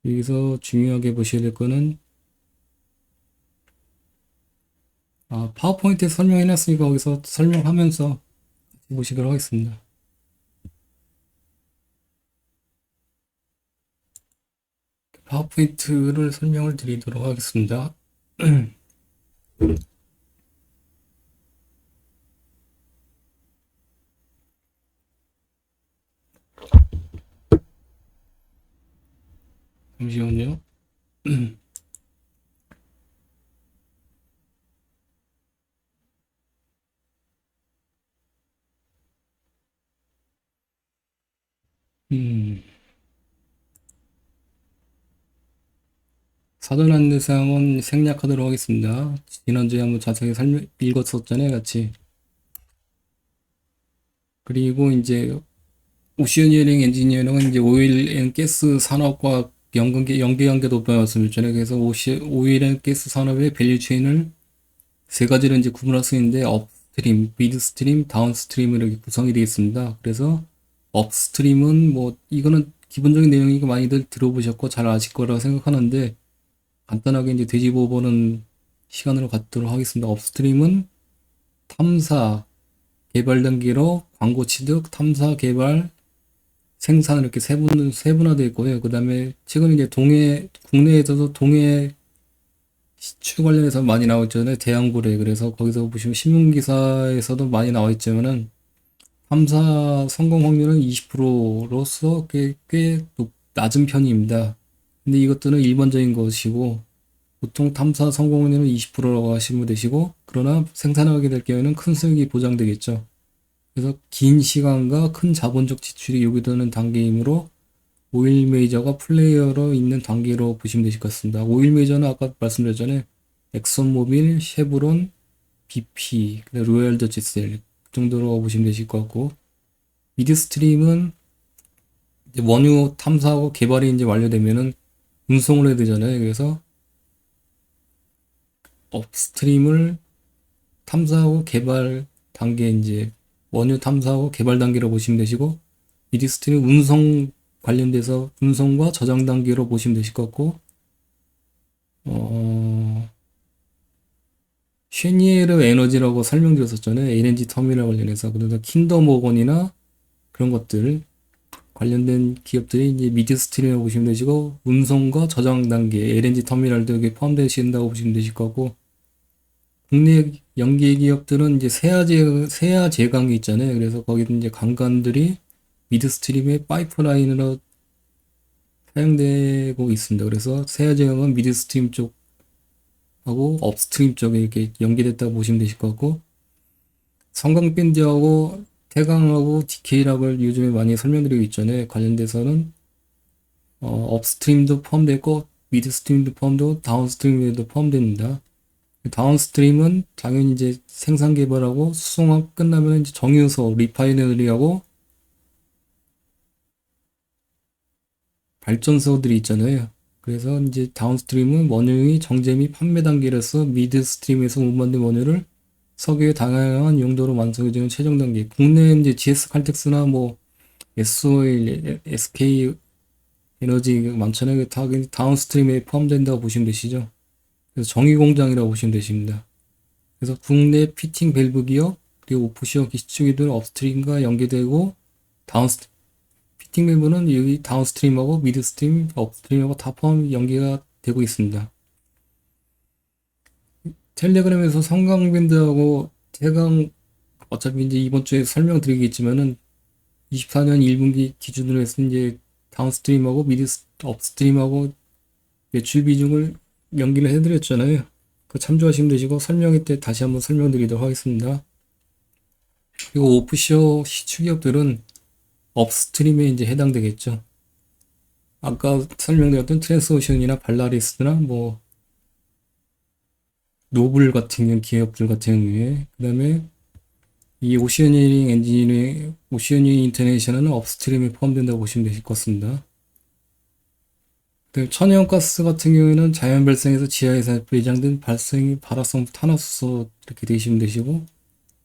여기서 중요하게 보셔야 될 거는, 파워포인트에 설명해놨으니까 거기서 설명하면서 보시도록 하겠습니다. 파워포인트를 설명을 드리도록 하겠습니다. 잠시만요. 음, 사전 안내사항은 생략하도록 하겠습니다. 지난주에 한번 자세히 읽었었잖아요, 같이. 그리고 이제 오션이어링 엔지니어링은 이제 오일 앤 가스 산업과 연계 높다고 말씀드렸잖아요. 그래서 오일 앤 가스 산업의 밸류 체인을 세 가지로 이제 구분할 수 있는데 업스트림, 미드스트림, 다운스트림 이렇게 구성이 되어 있습니다. 그래서 업스트림은 뭐 이거는 기본적인 내용이니까 많이들 들어보셨고 잘 아실 거라고 생각하는데 간단하게 이제 되짚어보는 시간으로 갖도록 하겠습니다. 업스트림은 탐사, 개발 단계로 광고 취득, 탐사, 개발, 생산 이렇게 세분화되어 있고요. 그 다음에 최근 이제 국내에서도 동해 시추 관련해서 많이 나와 있잖아요. 대양고래. 그래서 거기서 보시면 신문기사에서도 많이 나와 있지만은 탐사 성공 확률은 20%로서 꽤 낮은 편입니다. 근데 이것들은 일반적인 것이고 보통 탐사 성공 확률은 20%라고 하시면 되시고 그러나 생산하게 될 경우에는 큰 수익이 보장되겠죠. 그래서 긴 시간과 큰 자본적 지출이 요구되는 단계이므로 오일 메이저가 플레이어로 있는 단계로 보시면 되실 것 같습니다. 오일 메이저는 아까 말씀드렸잖아요. 엑선모빌, 쉐브론, BP, 로얄 더치셀 그 정도로 보시면 되실 것 같고 미드스트림은 이제 원유 탐사하고 개발이 이제 완료되면은 운송을 해야 되잖아요. 그래서 업스트림을 탐사하고 개발 단계 이제 원유 탐사하고 개발 단계로 보시면 되시고 미드스트림 운송 관련돼서 운송과 저장 단계로 보시면 되실 것 같고 쉐니에르 에너지라고 설명드렸었잖아요. LNG 터미널 관련해서. 그래서 킨더 모건이나 그런 것들 관련된 기업들이 이제 미드스트림이라고 보시면 되시고 운송과 저장 단계 LNG 터미널도 여기 포함되신다고 보시면 되실 거고 국내 연계 기업들은 이제 세아 제강이 있잖아요. 그래서 거기도 이제 강간들이 미드스트림의 파이프라인으로 사용되고 있습니다. 그래서 세아 제강은 미드스트림 쪽하고 업스트림 쪽에 이렇게 연계됐다고 보시면 되실 것 같고 성강밴드하고 태강하고 DK락을 요즘에 많이 설명드리고 있잖아요. 관련돼서는 업스트림도 포함되어 있고 미드스트림도 포함되고 다운스트림에도 포함됩니다. 다운스트림은 당연히 이제 생산 개발하고 수송업 끝나면 이제 정유소, 리파이너리하고 발전소들이 있잖아요. 그래서 이제 다운스트림은 원유의 정제 및 판매 단계로서 미드스트림에서 못 만든 원유를 석유의 다양한 용도로 완성해주는 최종 단계. 국내 이제 GS 칼텍스나 뭐 SO일, SK 에너지 많잖아요. 다 다운스트림에 포함된다고 보시면 되시죠. 그래서 정의 공장이라고 보시면 되십니다. 그래서 국내 피팅 밸브 기업 그리고 오프시어 기축기들 업스트림과 연계되고 피팅 밸브는 여기 다운스트림하고 미드스트림, 업스트림하고 다 포함 연계가 되고 있습니다. 텔레그램에서 성강밴드하고 태강 어차피 이제 이번 주에 설명드리겠지만은 24년 1분기 기준으로 해서 이제 다운스트림하고 업스트림하고 매출 비중을 연기를 해드렸잖아요. 그 참조하시면 되시고 설명회 때 다시 한번 설명드리도록 하겠습니다. 그리고 오프쇼 시추기업들은 업스트림에 이제 해당되겠죠. 아까 설명드렸던 트랜스오션이나 발라리스나 뭐 노블 같은 기업들 같은 경우에 그 다음에 이 오시아니어링 엔지니어링 오시아니어링 인터내셔널은 업스트림에 포함된다고 보시면 되실 것 같습니다. 천연가스 같은 경우에는 자연 발생에서 지하에서 배장된 발생이 발화성 탄화수소 이렇게 되시면 되시고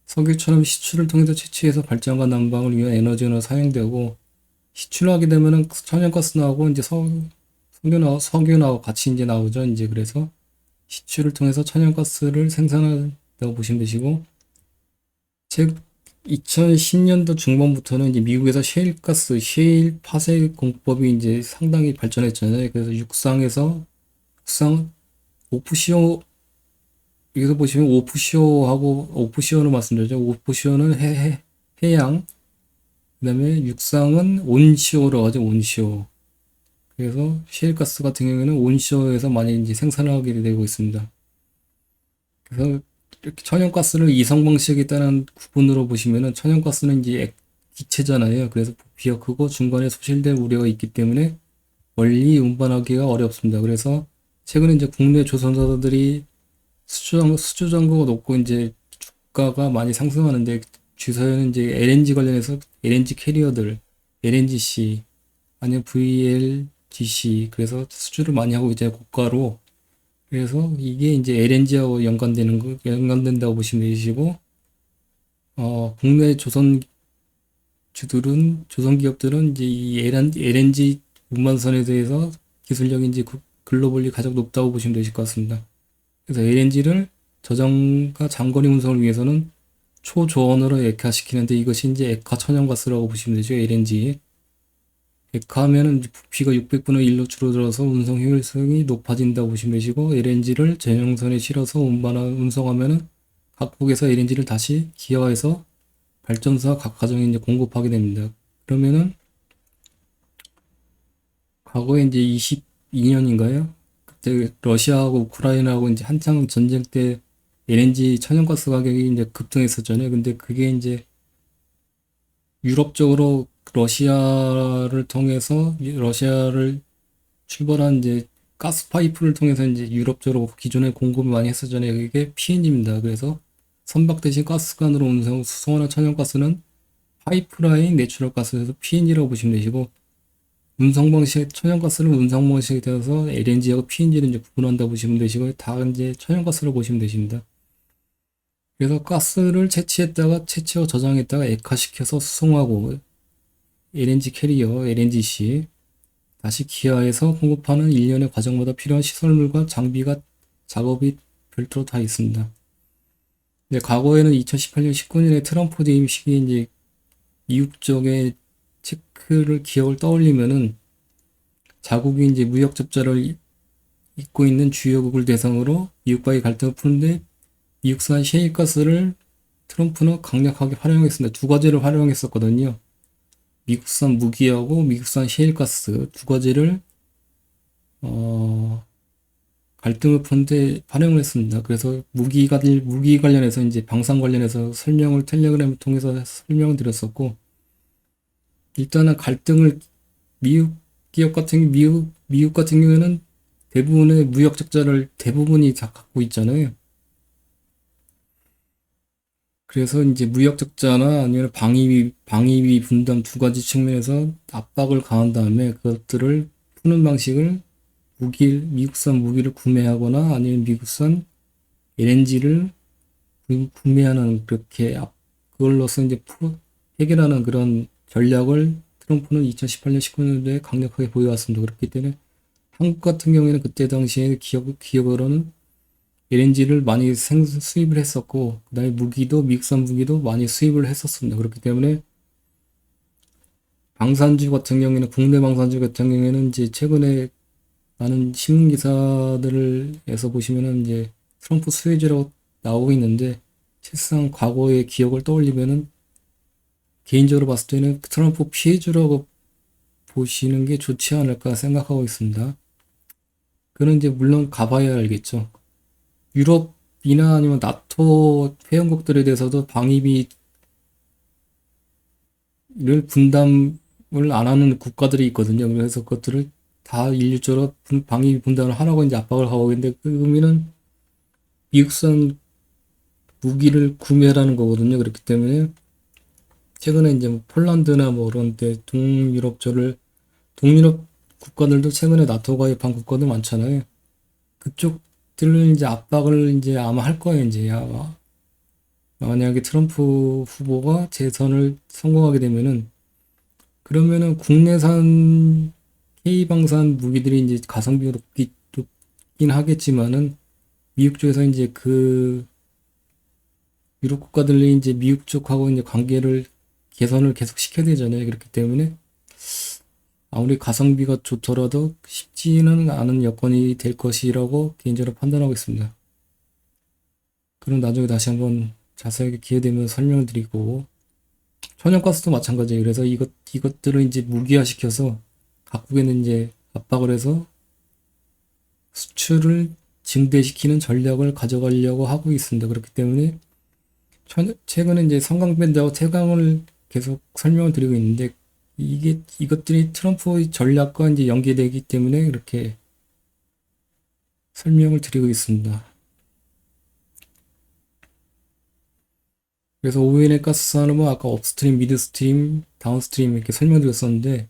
석유처럼 시추를 통해서 채취해서 발전과 난방을 위한 에너지로 사용되고 시추를 하게 되면은 천연가스 나오고 이제 석유 나오고 같이 이제 나오죠. 이제 그래서 시추를 통해서 천연가스를 생산한다고 보시면 되시고 즉 2010년도 중반부터는 이제 미국에서 셰일 파쇄 공법이 이제 상당히 발전했잖아요. 그래서 육상 오프시오 여기서 보시면 오프시오는 말씀드렸죠. 오프시오는 해양 그다음에 육상은 온시오로 하죠. 온시오. 그래서 셰일가스 같은 경우에는 온쇼에서 많이 이제 생산하게 되고 있습니다. 그래서 이렇게 천연가스를 이성 방식에 따른 구분으로 보시면은 천연가스는 이제 기체잖아요. 그래서 부피가 크고 중간에 소실될 우려가 있기 때문에 멀리 운반하기가 어렵습니다. 그래서 최근에 이제 국내 조선사들이 수주 잔고가 높고 이제 주가가 많이 상승하는데 주사에는 이제 LNG 관련해서 LNG 캐리어들, LNGC 아니면 VLGC 그래서 수주를 많이 하고 이제 고가로 그래서 이게 이제 LNG하고 연관된다고 보시면 되시고 국내 조선 기업들은 이제 이 LNG 운반선에 대해서 기술력이 이제 글로벌리 가장 높다고 보시면 되실 것 같습니다. 그래서 LNG를 저장과 장거리 운송을 위해서는 초저온으로 액화시키는데 이것이 이제 액화 천연가스라고 보시면 되죠. LNG. 액화하면은 부피가 600분의 1로 줄어들어서 운송 효율성이 높아진다고 보시면 되시고 LNG를 전용선에 실어서 운송하면은 각국에서 LNG를 다시 기화해서 발전소와 각 가정에 이제 공급하게 됩니다. 그러면은 과거에 이제 22년인가요? 그때 러시아하고 우크라이나하고 이제 한창 전쟁 때 LNG 천연가스 가격이 이제 급등했었잖아요. 근데 그게 이제 유럽 쪽으로 러시아를 통해서 러시아를 출발한 이제 가스 파이프를 통해서 이제 유럽 쪽으로 기존에 공급을 많이 했었잖아요. 그게 PNG입니다. 그래서 선박 대신 가스관으로 수송하는 천연가스는 파이프라인 내추럴 가스에서 PNG라고 보시면 되시고 운송 방식 천연가스는 운송 방식에 따라서 LNG하고 PNG를 이제 구분한다 보시면 되시고 다 이제 천연가스로 보시면 되십니다. 그래서 가스를 채취하고 저장했다가 액화시켜서 수송하고 LNG 캐리어, LNGC 다시 기하해서 공급하는 일련의 과정마다 필요한 시설물과 장비가 작업이 별도로 다 있습니다. 근데 과거에는 2018년, 19년에 트럼프 대임 시기에 이제 미국 쪽의 기억을 떠올리면은 자국이 이제 무역 적자를 잇고 있는 주요국을 대상으로 미국과의 갈등을 푸는데 미국산 셰일가스를 트럼프는 강력하게 활용했습니다. 두 가지를 활용했었거든요. 미국산 무기하고 미국산 셰일가스 두 가지를 갈등을 푸는데 활용을 했습니다. 그래서 무기 관련해서 이제 방산 관련해서 텔레그램을 통해서 설명을 드렸었고 일단은 갈등을 미국 같은 경우에는 대부분의 무역 적자를 대부분이 다 갖고 있잖아요. 그래서 이제 무역 적자나 아니면 방위비 분담 두 가지 측면에서 압박을 가한 다음에 그것들을 푸는 방식을 미국산 무기를 구매하거나 아니면 미국산 LNG를 구매하는 그걸로서 이제 해결하는 그런 전략을 트럼프는 2018년, 19년도에 강력하게 보여왔습니다. 그렇기 때문에 한국 같은 경우에는 그때 당시에 기업으로는 LNG를 많이 수입을 했었고, 그 다음에 미국산 무기도 많이 수입을 했었습니다. 그렇기 때문에 국내 방산주 같은 경우에는 이제 최근에 많은 신문기사들에서 보시면은 이제 트럼프 수혜주라고 나오고 있는데, 실상 과거의 기억을 떠올리면은 개인적으로 봤을 때는 트럼프 피해주라고 보시는 게 좋지 않을까 생각하고 있습니다. 그는 이제 물론 가봐야 알겠죠. 유럽이나 아니면 나토 회원국들에 대해서도 방위비를 분담을 안 하는 국가들이 있거든요. 그래서 그것들을 다 일률적으로 방위비 분담을 하라고 이제 압박을 하고 있는데 그 의미는 미국산 무기를 구매하라는 거거든요. 그렇기 때문에 최근에 이제 뭐 폴란드나 뭐 그런 데 동유럽 국가들도 최근에 나토 가입한 국가들 많잖아요. 그쪽들을 이제 압박을 이제 아마 할 거예요. 이제 아마 만약에 트럼프 후보가 재선을 성공하게 되면은 그러면은 국내산 K방산 무기들이 이제 가성비가 높긴 하겠지만은 미국 쪽에서 이제 유럽 국가들이 이제 미국 쪽하고 이제 개선을 계속 시켜야 되잖아요. 그렇기 때문에 아무리 가성비가 좋더라도 쉽지는 않은 여건이 될 것이라고 개인적으로 판단하고 있습니다. 그럼 나중에 다시 한번 자세하게 기회 되면 설명을 드리고 천연가스도 마찬가지예요. 그래서 이것들을 이제 무기화시켜서 각국에는 이제 압박을 해서 수출을 증대시키는 전략을 가져가려고 하고 있습니다. 그렇기 때문에 최근에 이제 성강밴드하고 태강을 계속 설명을 드리고 있는데 이것들이 트럼프의 전략과 이제 연계되기 때문에 이렇게 설명을 드리고 있습니다. 그래서 오웬의 가스 산업은 아까 업스트림, 미드스트림, 다운스트림 이렇게 설명드렸었는데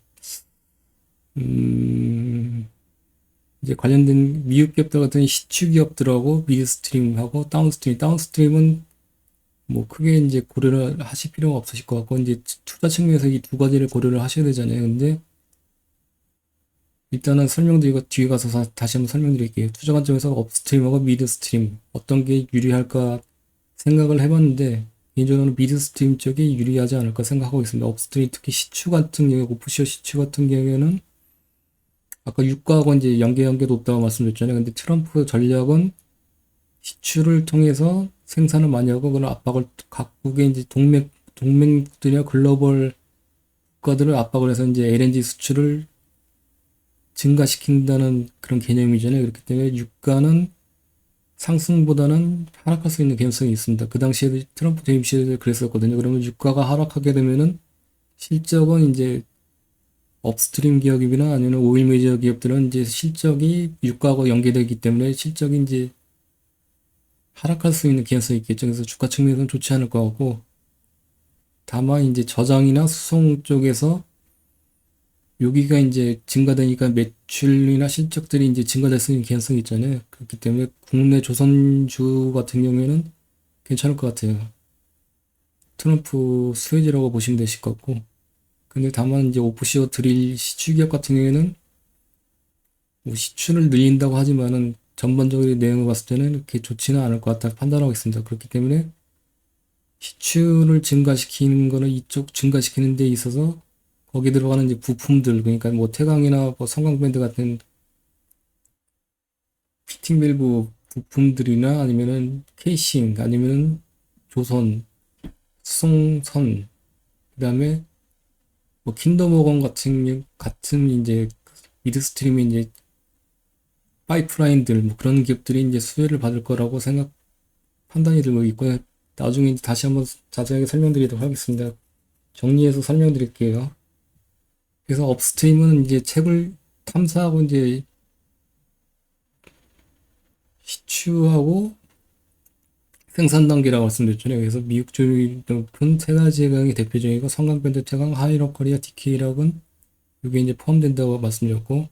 이제 관련된 미국 기업들 같은 시추 기업들하고 미드스트림하고 다운스트림은 뭐 크게 이제 고려를 하실 필요가 없으실 것 같고 이제 투자 측면에서 이 두 가지를 고려를 하셔야 되잖아요. 근데 일단은 설명드리고 뒤에 가서 다시 한번 설명드릴게요. 투자 관점에서 업스트림하고 미드스트림 어떤 게 유리할까 생각을 해봤는데 개인적으로는 미드스트림 쪽이 유리하지 않을까 생각하고 있습니다. 업스트림 특히 시추 같은 경우에 오프쇼 시추 같은 경우에는 아까 유가하고 이제 연계 높다고 말씀드렸잖아요. 근데 트럼프 전략은 시추를 통해서 생산을 많이 하고 그런 압박을 각국의 이제 동맹들이나 글로벌 국가들을 압박을 해서 이제 LNG 수출을 증가시킨다는 그런 개념이잖아요. 그렇기 때문에 유가는 상승보다는 하락할 수 있는 개연성이 있습니다. 그 당시에 트럼프 재임 시절에 그랬었거든요. 그러면 유가가 하락하게 되면은 실적은 이제 업스트림 기업이나 아니면 오일 메이저 기업들은 이제 실적이 유가하고 연계되기 때문에 실적이 이제 하락할 수 있는 개연성이 있겠죠. 그래서 주가 측면에서는 좋지 않을 것 같고 다만 이제 저장이나 수송 쪽에서 여기가 이제 증가되니까 매출이나 실적들이 이제 증가될 수 있는 개연성이 있잖아요. 그렇기 때문에 국내 조선주 같은 경우에는 괜찮을 것 같아요. 트럼프 수혜지라고 보시면 되실 것 같고. 근데 다만 이제 오프쇼어 드릴 시추기업 같은 경우에는 뭐 시추를 늘린다고 하지만은 전반적으로 내용을 봤을 때는 그렇게 좋지는 않을 것 같다 판단하고 있습니다. 그렇기 때문에 시추를 증가시키는 거는 이쪽 증가시키는 데 있어서 거기 들어가는 이제 부품들 그러니까 뭐 태강이나 뭐 성강밴드 같은 피팅 밸브 부품들이나 아니면은 케이싱 아니면은 조선 수송선 그다음에 뭐 킨더모건 같은 이제 미드스트림이 이제 파이프라인들 뭐 그런 기업들이 이제 수혜를 받을 거라고 판단이 들고 있고요. 나중에 다시 한번 자세하게 설명드리도록 하겠습니다. 정리해서 설명드릴게요. 그래서 업스트림은 이제 채굴 탐사하고 이제 시추하고 생산 단계라고 말씀드렸잖아요. 그래서 미국 조율이 높은 세 가지 해강이 대표적이고 성강밴드, 태강, 하이럭 코리아, DK락은 이게 이제 포함된다고 말씀드렸고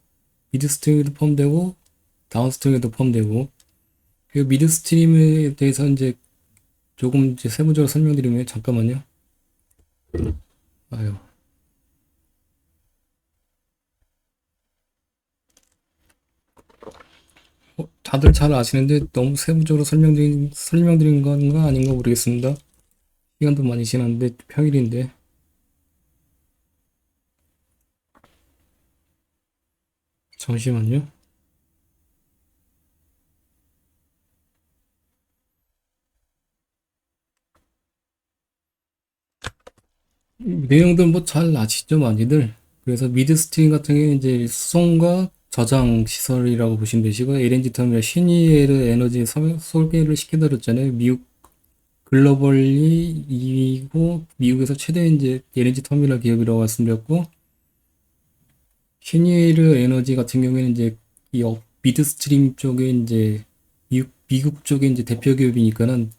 미드스트림에도 포함되고 다운스트림에도 포함되고 그리고 미드스트림에 대해서 이제 조금 이제 세부적으로 설명드리면 잠깐만요. 아유. 다들 잘 아시는데 너무 세부적으로 설명드린 건가 아닌가 모르겠습니다. 시간도 많이 지났는데 평일인데 잠시만요. 내용들 뭐 잘 아시죠 많이들. 그래서 미드스트림 같은 경우에 이제 수송과 저장 시설이라고 보시면 되시고 LNG 터미널 시니에르 에너지 설계를 시켜드렸잖아요. 미국 글로벌리 2위고 미국에서 최대 이제 LNG 터미널 기업이라고 말씀드렸고 시니에르 에너지 같은 경우에는 이제 미드스트림 쪽에 이제 미국 쪽에 이제 대표 기업이니까는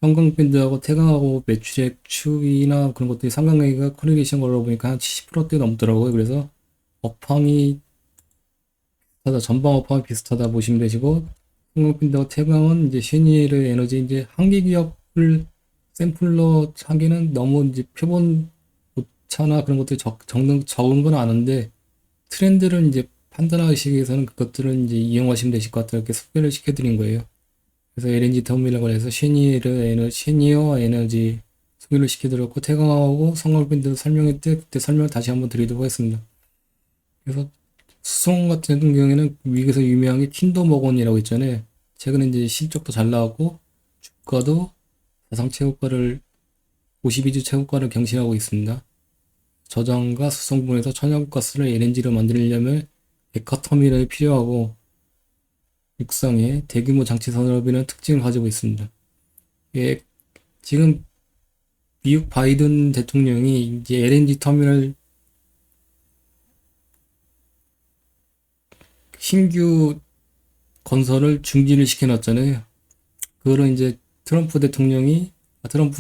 성강밴드하고 태강하고 매출액 추이나 그런 것들이 상관관계가 코릴레이션 걸어 보니까 한 70%대 넘더라고요. 그래서 업황이 비슷하다, 전방 업황이 비슷하다 보시면 되시고 성강밴드하고 태강은 이제 쉐니에르 에너지 이제 한계 기업을 샘플러 하기는 너무 이제 표본 오차나 그런 것들이 적은 건 아는데 트렌드를 이제 판단하시기 위해서는 그것들은 이제 이용하시면 되실 것 같아요. 이렇게 소개를 시켜드린 거예요. 그래서 LNG 터미널 관해서 시니어 에너지 소개를 시켜드렸고 태강하고 성강밴드 설명회 때 그때 설명을 다시 한번 드리도록 하겠습니다. 그래서 수송 같은 경우에는 미국에서 유명한 게 킨더모건이라고 있잖아요. 최근에 이제 실적도 잘 나왔고 주가도 사상 최고가를 52주 최고가를 경신하고 있습니다. 저장과 수송 부분에서 천연가스를 LNG로 만들려면 에카터미널이 필요하고 육상에 대규모 장치 산업이라는 특징을 가지고 있습니다. 예, 지금 미국 바이든 대통령이 이제 LNG 터미널 신규 건설을 중지를 시켜놨잖아요. 그거를 이제 트럼프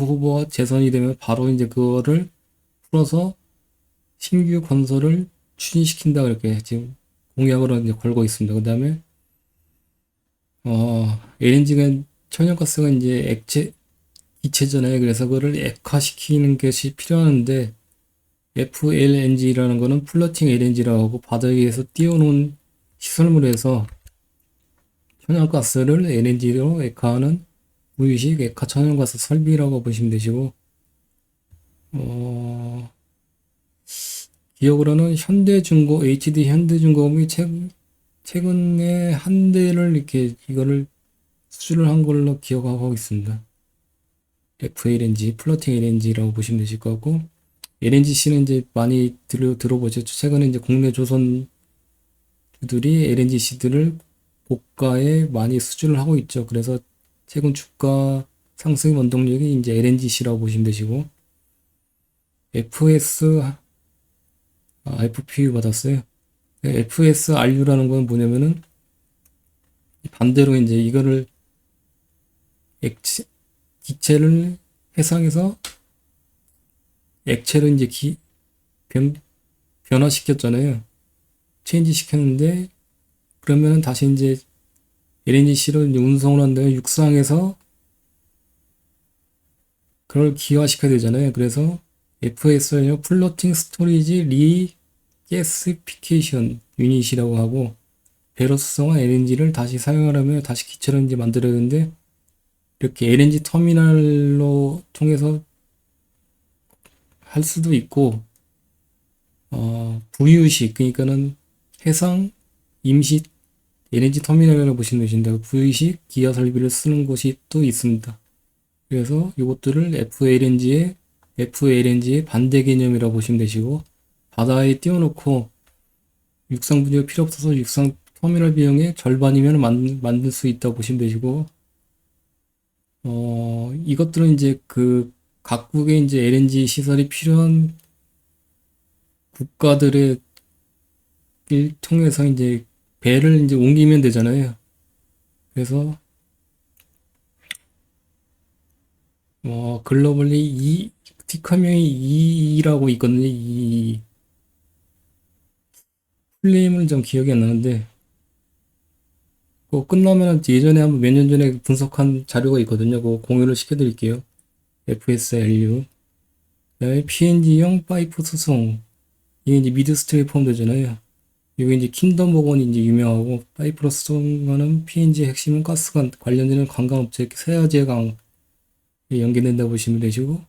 후보가 재선이 되면 바로 이제 그거를 풀어서 신규 건설을 추진시킨다 그렇게 지금 공약으로 이제 걸고 있습니다. 그 다음에 LNG가 천연가스가 이제 기체잖아요. 그래서 그거를 액화시키는 것이 필요하는데 FLNG라는 거는 플로팅 LNG라고 하고 바다 위에서 띄워놓은 시설물에서 천연가스를 LNG로 액화하는 무유식 액화 천연가스 설비라고 보시면 되시고 기억으로는 현대중공, HD 현대중공업이 최근에 한 대를 이렇게 이거를 수주를 한 걸로 기억하고 있습니다. FLNG, 플로팅 LNG라고 보시면 되실 것 같고 LNGC는 이제 많이 들어보셨죠. 최근에 이제 국내 조선주들이 LNGC들을 고가에 많이 수주를 하고 있죠. 그래서 최근 주가 상승 원동력이 이제 LNGC라고 보시면 되시고 FPU 받았어요. FSRU라는 건 뭐냐면은 반대로 이제 이거를 기체를 해상에서 액체를 이제 변화시켰잖아요. 체인지 시켰는데 그러면은 다시 이제 LNGC를 운송을 한다면 육상에서 그걸 기화시켜야 되잖아요. 그래서 FSRU 플로팅 스토리지 리게시피케이션 유닛이라고 하고 배로 수송한 LNG를 다시 사용하려면 다시 기체를 이제 만들어야 되는데 이렇게 LNG 터미널로 통해서 할 수도 있고 VU식 그러니까는 해상 임시 LNG 터미널이라고 보시면 되신다. VU식 기아 설비를 쓰는 곳이 또 있습니다. 그래서 이것들을 FLNG의 반대 개념이라고 보시면 되시고 바다에 띄워놓고 육상 분야가 필요 없어서 육상 터미널 비용의 절반이면 만들 수 있다고 보시면 되시고 이것들은 이제 그 각국의 이제 LNG 시설이 필요한 국가들의 일 통해서 이제 배를 이제 옮기면 되잖아요. 그래서 글로벌리 티커명이 E라고 있거든요. 풀네임은 좀 기억이 안 나는데 그거 끝나면 예전에 한번 몇 년 전에 분석한 자료가 있거든요. 그거 공유를 시켜드릴게요. FSLU 그다음에 PNG형 파이프 수송 이게 이제 미드스트림에 포함되잖아요. 이게 이제 킨덤 보건이 이제 유명하고 파이프로 수송하는 PNG 핵심은 가스관 관련되는 관광업체 세아제강 연계된다고 보시면 되시고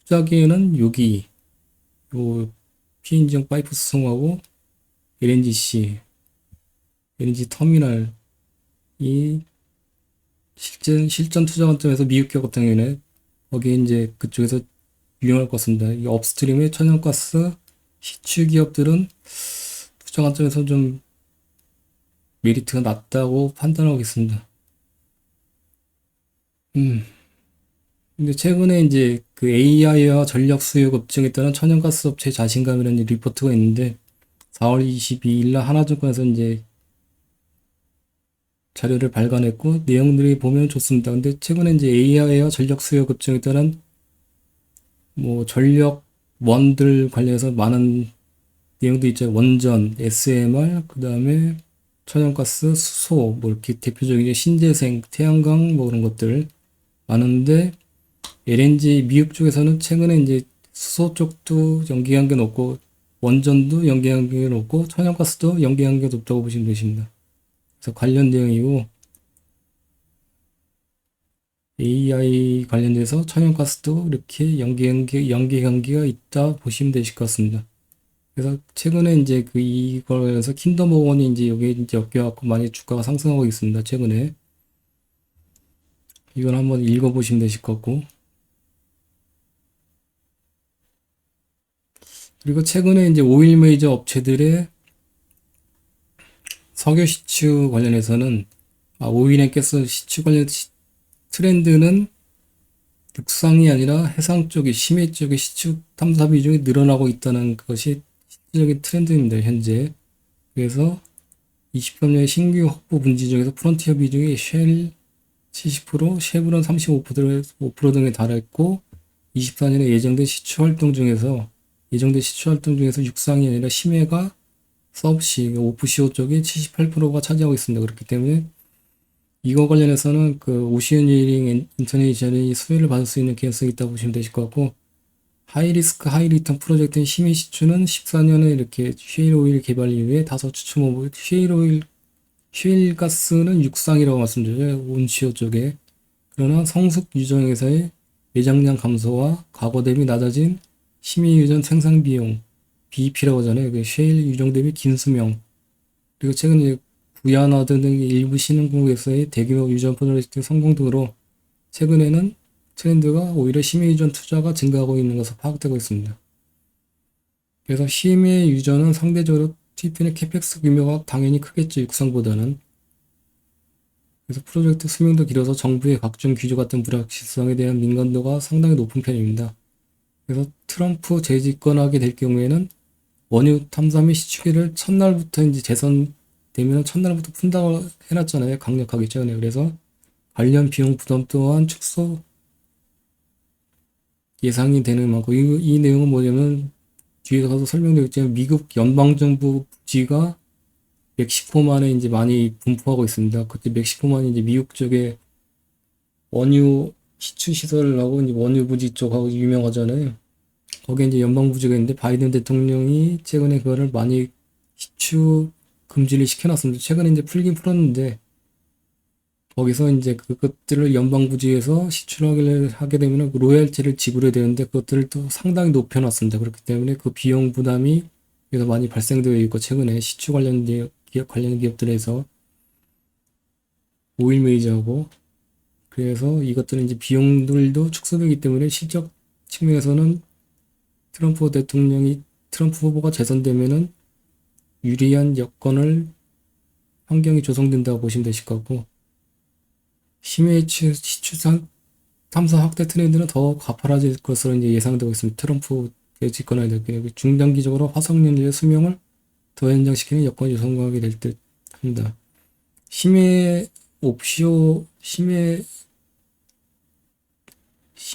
투자기에는 여기 요 PNG형 파이프 수송하고 LNGC LNG 터미널 이 실전 투자 관점에서 미국 기업 같은 경우에는 거기에 이제 그쪽에서 유용할 것 같습니다. 이 업스트림의 천연가스 시추 기업들은 투자 관점에서 좀 메리트가 낮다고 판단하고 있습니다. 근데 최근에 이제 그 AI와 전력 수요 급증에 따른 천연가스 업체 자신감이라는 리포트가 있는데 4월 22일 날 하나증권에서 이제 자료를 발간했고 내용들이 보면 좋습니다. 근데 최근에 이제 AI와 전력 수요 급증에 따른 뭐 전력원들 관련해서 많은 내용도 있죠. 원전, SMR, 그 다음에 천연가스, 수소, 뭐 이렇게 대표적인 신재생, 태양광 뭐 그런 것들 많은데 LNG 미국 쪽에서는 최근에 이제 수소 쪽도 연계한 게 높고 원전도 연계한 게 높고 천연가스도 연계한 게 높다고 보시면 되십니다. 그래서 관련 내용이고 AI 관련돼서 천연가스도 이렇게 연계관계가 있다 보시면 되실 것 같습니다. 그래서 최근에 이제 그 이거에서 킨덤 오원이 이제 여기 이제 엮여갖고 많이 주가가 상승하고 있습니다. 최근에 이건 한번 읽어보시면 되실 것 같고 그리고 최근에 이제 오일 메이저 업체들의 석유 시추 관련해서는 오일앤가스 시추 관련 트렌드는 육상이 아니라 해상 쪽의 심해 쪽의 시추 탐사 비중이 늘어나고 있다는 것이 실질적인 트렌드입니다, 현재. 그래서 23년에 신규 확보 분지 중에서 프론티어 비중이 쉘 70%, 쉐브론 35% 등에 달했고, 24년에 예정된 시추 활동 중에서 육상이 아니라 심해가 서브시, 오프시오 쪽이 78%가 차지하고 있습니다. 그렇기 때문에 이거 관련해서는 그 오시애니링 인터내셔널이 수혜를 받을 수 있는 개연성이 있다고 보시면 되실 것 같고, 하이리스크 하이리턴 프로젝트인 심해 시추는 14년에 이렇게 쉐일 오일 개발 이후에 다소 추첨 쉐일 가스는 육상이라고 말씀드려요. 온시오 쪽에. 그러나 성숙 유정에서의 매장량 감소와 과거 대비 낮아진 심해 유전 생산 비용 BEP라고 하잖아요. 그 쉐일 유정 대비 긴 수명. 그리고 최근 이제 구야나드 등 일부 신흥국에서의 대규모 유전 프로젝트 성공 등으로 최근에는 트렌드가 오히려 심해 유전 투자가 증가하고 있는 것으로 파악되고 있습니다. 그래서 심해 유전은 상대적으로 투입되는 캐펙스 규모가 당연히 크겠죠, 육상보다는. 그래서 프로젝트 수명도 길어서 정부의 각종 규제 같은 불확실성에 대한 민감도가 상당히 높은 편입니다. 그래서 트럼프 재집권하게 될 경우에는 원유 탐사 및 시추기를 첫날부터 이제 재선되면 첫날부터 푼다고 해놨잖아요. 강력하겠죠. 네. 그래서 관련 비용 부담 또한 축소 예상이 되는 만큼 이 내용은 뭐냐면 뒤에 가서 설명되어 있지만 미국 연방정부 부지가 멕시코만에 이제 많이 분포하고 있습니다. 그때 멕시코만이 이제 미국 쪽에 원유 시추 시설을 하고 이제 원유 부지 쪽하고 유명하잖아요. 거기에 이제 연방 부지가 있는데 바이든 대통령이 최근에 그거를 많이 시추 금지를 시켜놨습니다. 최근에 이제 풀긴 풀었는데 거기서 이제 그것들을 연방 부지에서 시추를 하게 되면 로열티를 지불해야 되는데 그것들을 또 상당히 높여놨습니다. 그렇기 때문에 그 비용 부담이 여기서 많이 발생되어 있고 최근에 시추 관련 기업들에서 오일 메이저하고 그래서 이것들은 이제 비용들도 축소되기 때문에 실적 측면에서는 트럼프 후보가 재선되면은 유리한 여건을 환경이 조성된다고 보시면 되실 것 같고 심해 시추 탐사 확대 트렌드는 더 가파라질 것으로 이제 예상되고 있습니다. 트럼프의 집권하게 될 경우 중장기적으로 화석연료의 수명을 더 연장시키는 여건이 조성하게 될 듯 합니다. 심해 옵시오 심해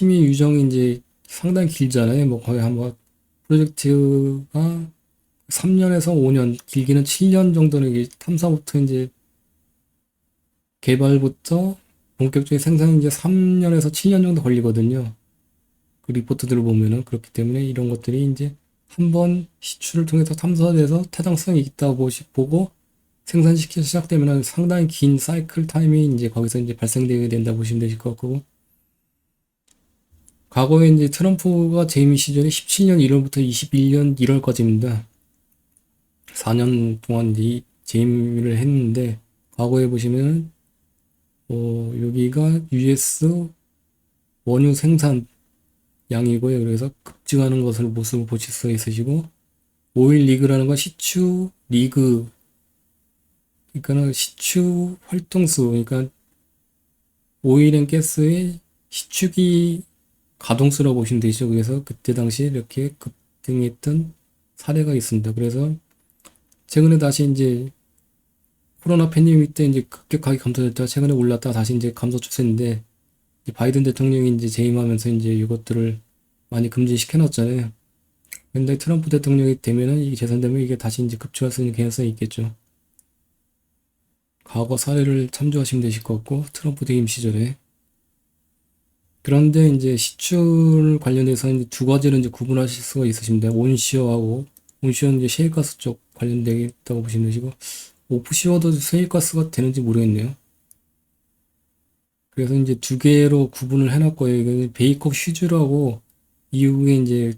유정이 이제 상당히 길잖아요. 뭐 거의 한번 프로젝트가 3년에서 5년, 길게는 7년 정도는 이게 탐사부터 이제 개발부터 본격적인 생산이 이제 3년에서 7년 정도 걸리거든요. 그 리포트들을 보면은 그렇기 때문에 이런 것들이 이제 한번 시추를 통해서 탐사돼서 타당성이 있다고 보고 생산시키기 시작되면 상당히 긴 사이클 타임이 이제 거기서 이제 발생되게 된다 보시면 되실 것 같고 과거에 이제 트럼프가 재임 시절에 17년 1월부터 21년 1월까지입니다. 4년 동안 이 재임을 했는데 과거에 보시면 여기가 US 원유 생산 양이고요. 그래서 급증하는 것을 모습을 보실 수 있으시고 오일 리그라는 건 시추 리그 그러니까는 시추 활동수 그러니까 오일 앤 가스의 시추기 가동수라고 보시면 되죠. 그래서 그때 당시 이렇게 급등했던 사례가 있습니다. 그래서 최근에 다시 이제 코로나 팬데믹 때 이제 급격하게 감소됐다가 최근에 올랐다가 다시 이제 감소 추세인데 바이든 대통령이 이제 재임하면서 이제 이것들을 많이 금지시켜놨잖아요. 근데 트럼프 대통령이 되면은 이게 재선되면 이게 다시 이제 급증할 수 있는 개연성이 있겠죠. 과거 사례를 참조하시면 되실 것 같고 트럼프 대임 시절에 그런데 이제 시출 관련해서 이제 두 가지를 이제 구분하실 수가 있으십니다. 온시어는 이제 셰일가스 쪽 관련되어 있다고 보시면 되시고 오프시어도 셰일가스가 되는지 모르겠네요. 그래서 이제 두 개로 구분을 해놨고요. 이거는 베이커 휴즈라고 이후에 이제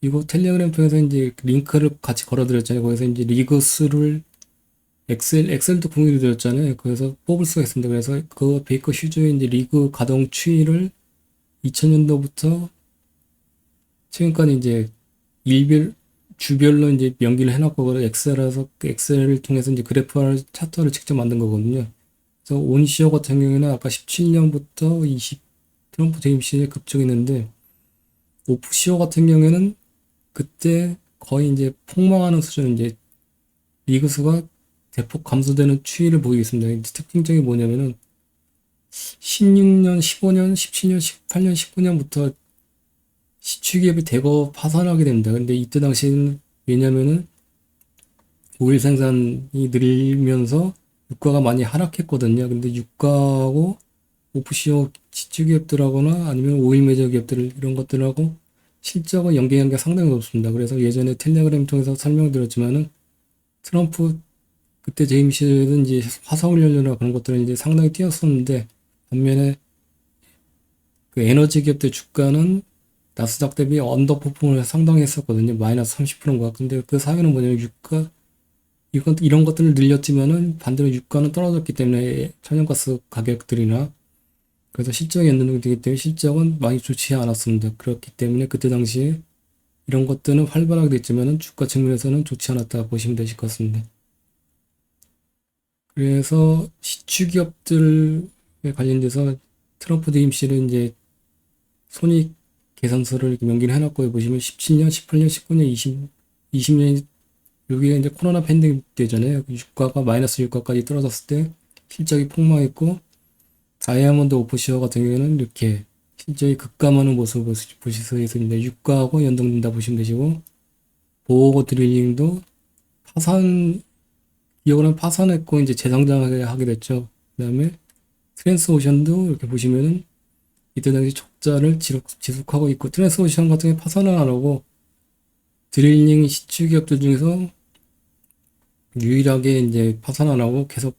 이거 텔레그램 통해서 이제 링크를 같이 걸어드렸잖아요. 거기서 이제 리그 수를 엑셀도 공유를 드렸잖아요. 그래서 뽑을 수가 있습니다. 그래서 그 베이커 휴즈의 이제 리그 가동 추이를 2000년도부터 최근까지 이제 일별 주별로 이제 연기를 해놓고 그걸 엑셀에서 엑셀을 통해서 이제 그래프를 차트를 직접 만든 거거든요. 그래서 온시어 같은 경우에는 아까 17년부터 20 트럼프 재임 시에 급증했는데 오프시어 같은 경우에는 그때 거의 이제 폭망하는 수준 이제 리그 수가 대폭 감소되는 추이를 보이고 있습니다. 특징적이 뭐냐면은 16년, 15년, 17년, 18년, 19년부터 시추기업이 대거 파산하게 됩니다. 근데 이때 당시에는 왜냐면은 오일 생산이 늘면서 유가가 많이 하락했거든요. 근데 유가하고 오프시어 시추기업들하고나 아니면 오일 메이저 기업들 이런 것들하고 실적은 연계한 게 상당히 높습니다. 그래서 예전에 텔레그램 통해서 설명드렸지만은 트럼프 그때 재임 시절은 이제 화석을 연료나 그런 것들은 이제 상당히 뛰었었는데 반면에 그 에너지 기업들 주가는 나스닥 대비 언더퍼폼을 상당히 했었거든요. 마이너스 30%인가. 근데 그 사유는 뭐냐면 이런 것들을 늘렸지만은 반대로 유가는 떨어졌기 때문에 천연가스 가격들이나 그래서 실적이 연동이 되기 때문에 실적은 많이 좋지 않았습니다. 그렇기 때문에 그때 당시에 이런 것들은 활발하게 됐지만은 주가 측면에서는 좋지 않았다 보시면 되실 것 같습니다. 그래서 시추기업들에 관련돼서 트럼프 대임시는 이제 손익 계산서를 이렇게 명기를 해놨고 보시면 17년, 18년, 19년, 20년 여기가 이제 코로나 팬데믹 때잖아요. 유가가 마이너스 유가까지 떨어졌을 때 실적이 폭망했고 다이아몬드 오프시어 같은 경우에는 이렇게 실적이 급감하는 모습을 보실 수 있습니다. 유가하고 연동된다 보시면 되시고 보호고 드릴링도 파산 기업은 파산했고 이제 재성장하게 하게 됐죠. 그다음에 트랜스오션도 이렇게 보시면은 이때 당시 적자를 지속하고 있고 트랜스오션 같은 게 파산은 안 하고 드릴링 시추 기업들 중에서 유일하게 이제 파산 안 하고 계속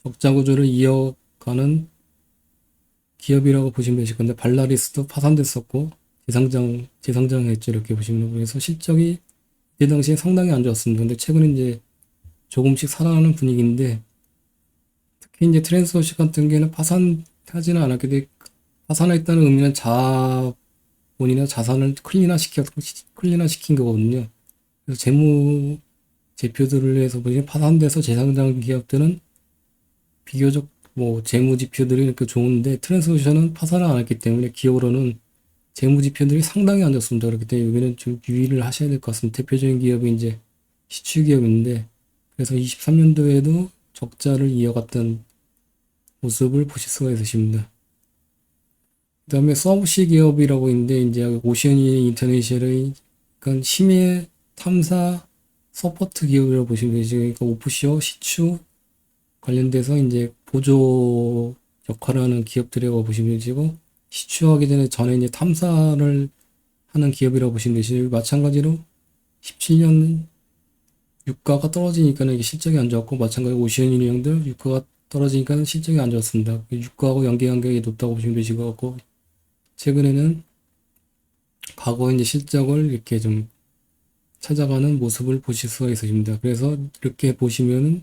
적자 구조를 이어가는 기업이라고 보시면 되실 건데 발라리스도 파산됐었고 재성장했죠. 이렇게 보시면 그래서 실적이 이때 당시에 상당히 안 좋았습니다. 근데 최근에 이제 조금씩 살아나는 분위기인데 특히 이제 트랜스오션 같은 경우에는 파산하지는 않았게 돼 파산했다는 의미는 자본이나 자산을 클린화 시킨 거거든요. 그래서 재무 제표들을 해서 보시면 파산돼서 재상장 기업들은 비교적 뭐 재무 지표들이 이렇게 좋은데 트랜스오션은 파산을 안 했기 때문에 기업으로는 재무 지표들이 상당히 안 좋습니다. 그렇기 때문에 여기는 좀 유의를 하셔야 될 것 같습니다. 대표적인 기업이 이제 시추 기업인데 그래서 23년도에도 적자를 이어갔던 모습을 보실 수가 있으십니다. 그 다음에 서브시 기업이라고 있는데 이제 오션이 인터내셔널의 그러니까 심해 탐사 서포트 기업이라고 보시면 되죠. 그러니까 오프시어 시추 관련돼서 이제 보조 역할을 하는 기업들이라고 보시면 되시고 시추하기 전에 이제 탐사를 하는 기업이라고 보시면 되시고 마찬가지로 17년 유가가 떨어지니까는 이게 실적이 안 좋았고 마찬가지로 오션유니형들 유가가 떨어지니까 실적이 안 좋았습니다. 유가하고 연계관계가 높다고 보시면 되시고 최근에는 과거 이제 실적을 이렇게 좀 찾아가는 모습을 보실 수가 있으십니다. 그래서 이렇게 보시면은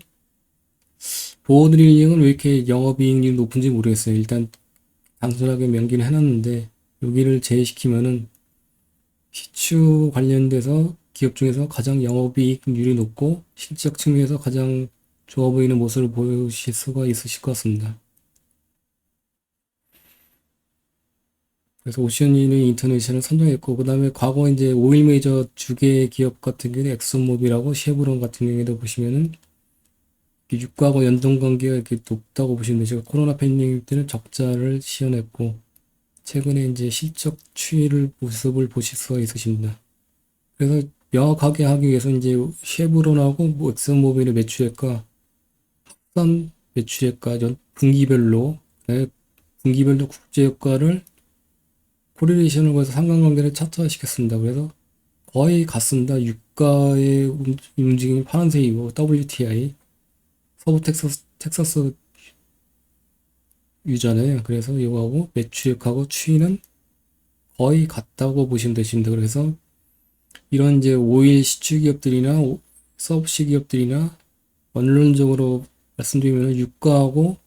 보호드릴링은 왜 이렇게 영업이익률이 높은지 모르겠어요. 일단 단순하게 명기를 해놨는데 여기를 제외시키면은 시추 관련돼서 기업 중에서 가장 영업이익률이 높고 실적 측면에서 가장 좋아 보이는 모습을 보실 수가 있으실 것 같습니다. 그래서 오션유니 인터내셔널을 선정했고 그 다음에 과거 이제 오일 메이저 주계 기업 같은 경우는 엑슨모빌하고 쉐브론 같은 경우에도 보시면은 유가하고 연동 관계가 이렇게 높다고 보시면 되죠. 코로나 팬데믹 때는 적자를 시현했고 최근에 이제 실적 추이를 모습을 보실 수가 있으십니다. 그래서 명확하게 하기 위해서 이제 쉐브론하고 뭐 엑슨모빌의 매출액과 합산 매출액과 분기별로 분기별로 국제 효과를 코릴레이션을 거해서 상관관계를 차트화시켰습니다. 그래서 거의 같습니다. 유가의 움직임이 파란색이고 WTI 서부 텍사스 유잖아요. 그래서 이거하고 매출액하고 추이는 거의 같다고 보시면 되십니다. 그래서 이런 이제 오일 시추 기업들이나 서브시 기업들이나 원론적으로 말씀드리면 유가하고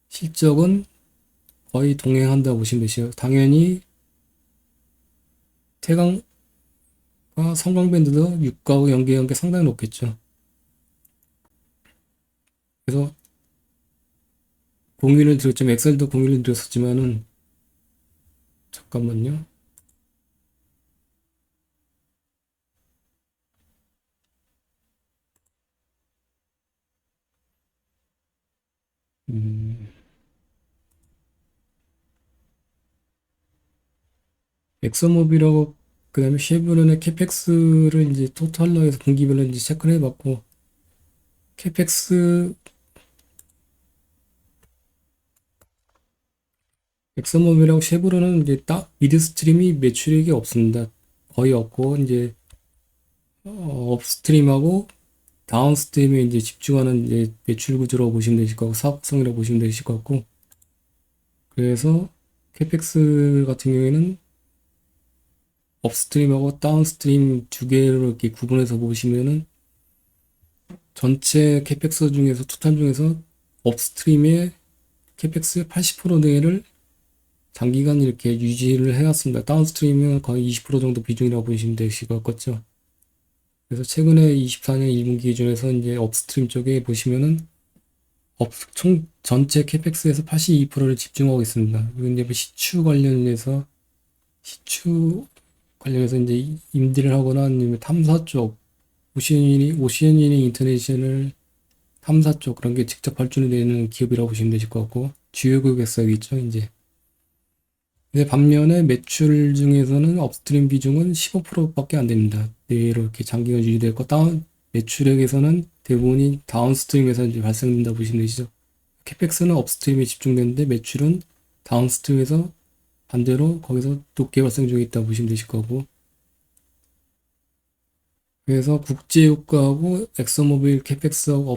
실적은 거의 동행한다고 보시면 되시죠. 당연히 태강 성광밴드도 유가하고 연계한 게 상당히 높겠죠. 그래서 공유를 드렸지만 엑셀도 공유를 드렸었지만은 잠깐만요. 음, 엑소모빌하고 그다음에 쉐보레의 캐펙스를 이제 토탈로 해서 분기별로 이제 체크를 해봤고 캐펙스 엑소모빌하고 쉐보레는 이제 딱 미드스트림이 매출액이 없습니다. 거의 없고 이제 업스트림하고 다운스트림에 이제 집중하는 이제 매출 구조라고 보시면 되실 거고 사업성이라고 보시면 되실 것 같고 그래서 캐펙스 같은 경우에는 업스트림하고 다운스트림 두 개로 이렇게 구분해서 보시면은 전체 캐펙스 중에서 토탈 중에서 업스트림의 캐펙스의 80% 내를 장기간 이렇게 유지를 해왔습니다. 다운스트림은 거의 20% 정도 비중이라고 보시면 되실 것 같죠. 그래서 최근에 24년 1분기 기준에서 이제 업스트림 쪽에 보시면은 총 전체 캐펙스에서 82%를 집중하고 있습니다. 그리고 이제 뭐 시추 관련해서 이제 임대를 하거나 아니면 탐사 쪽 오시아니니 인터내셔널 탐사 쪽 그런 게 직접 발주를 내는 기업이라고 보시면 되실 것 같고 주요 고객사이겠죠 이제. 근데 반면에 매출 중에서는 업스트림 비중은 15%밖에 안 됩니다. 내외로 이렇게 장기간 유지되고 매출액에서는 대부분이 다운스트림에서 이제 발생된다 보시면 되시죠. 캐펙스는 업스트림에 집중되는데 매출은 다운스트림에서 반대로 거기서 높게 발생 중에 있다 보시면 되실 거고. 그래서 국제유가하고 엑소모빌 캐펙스하고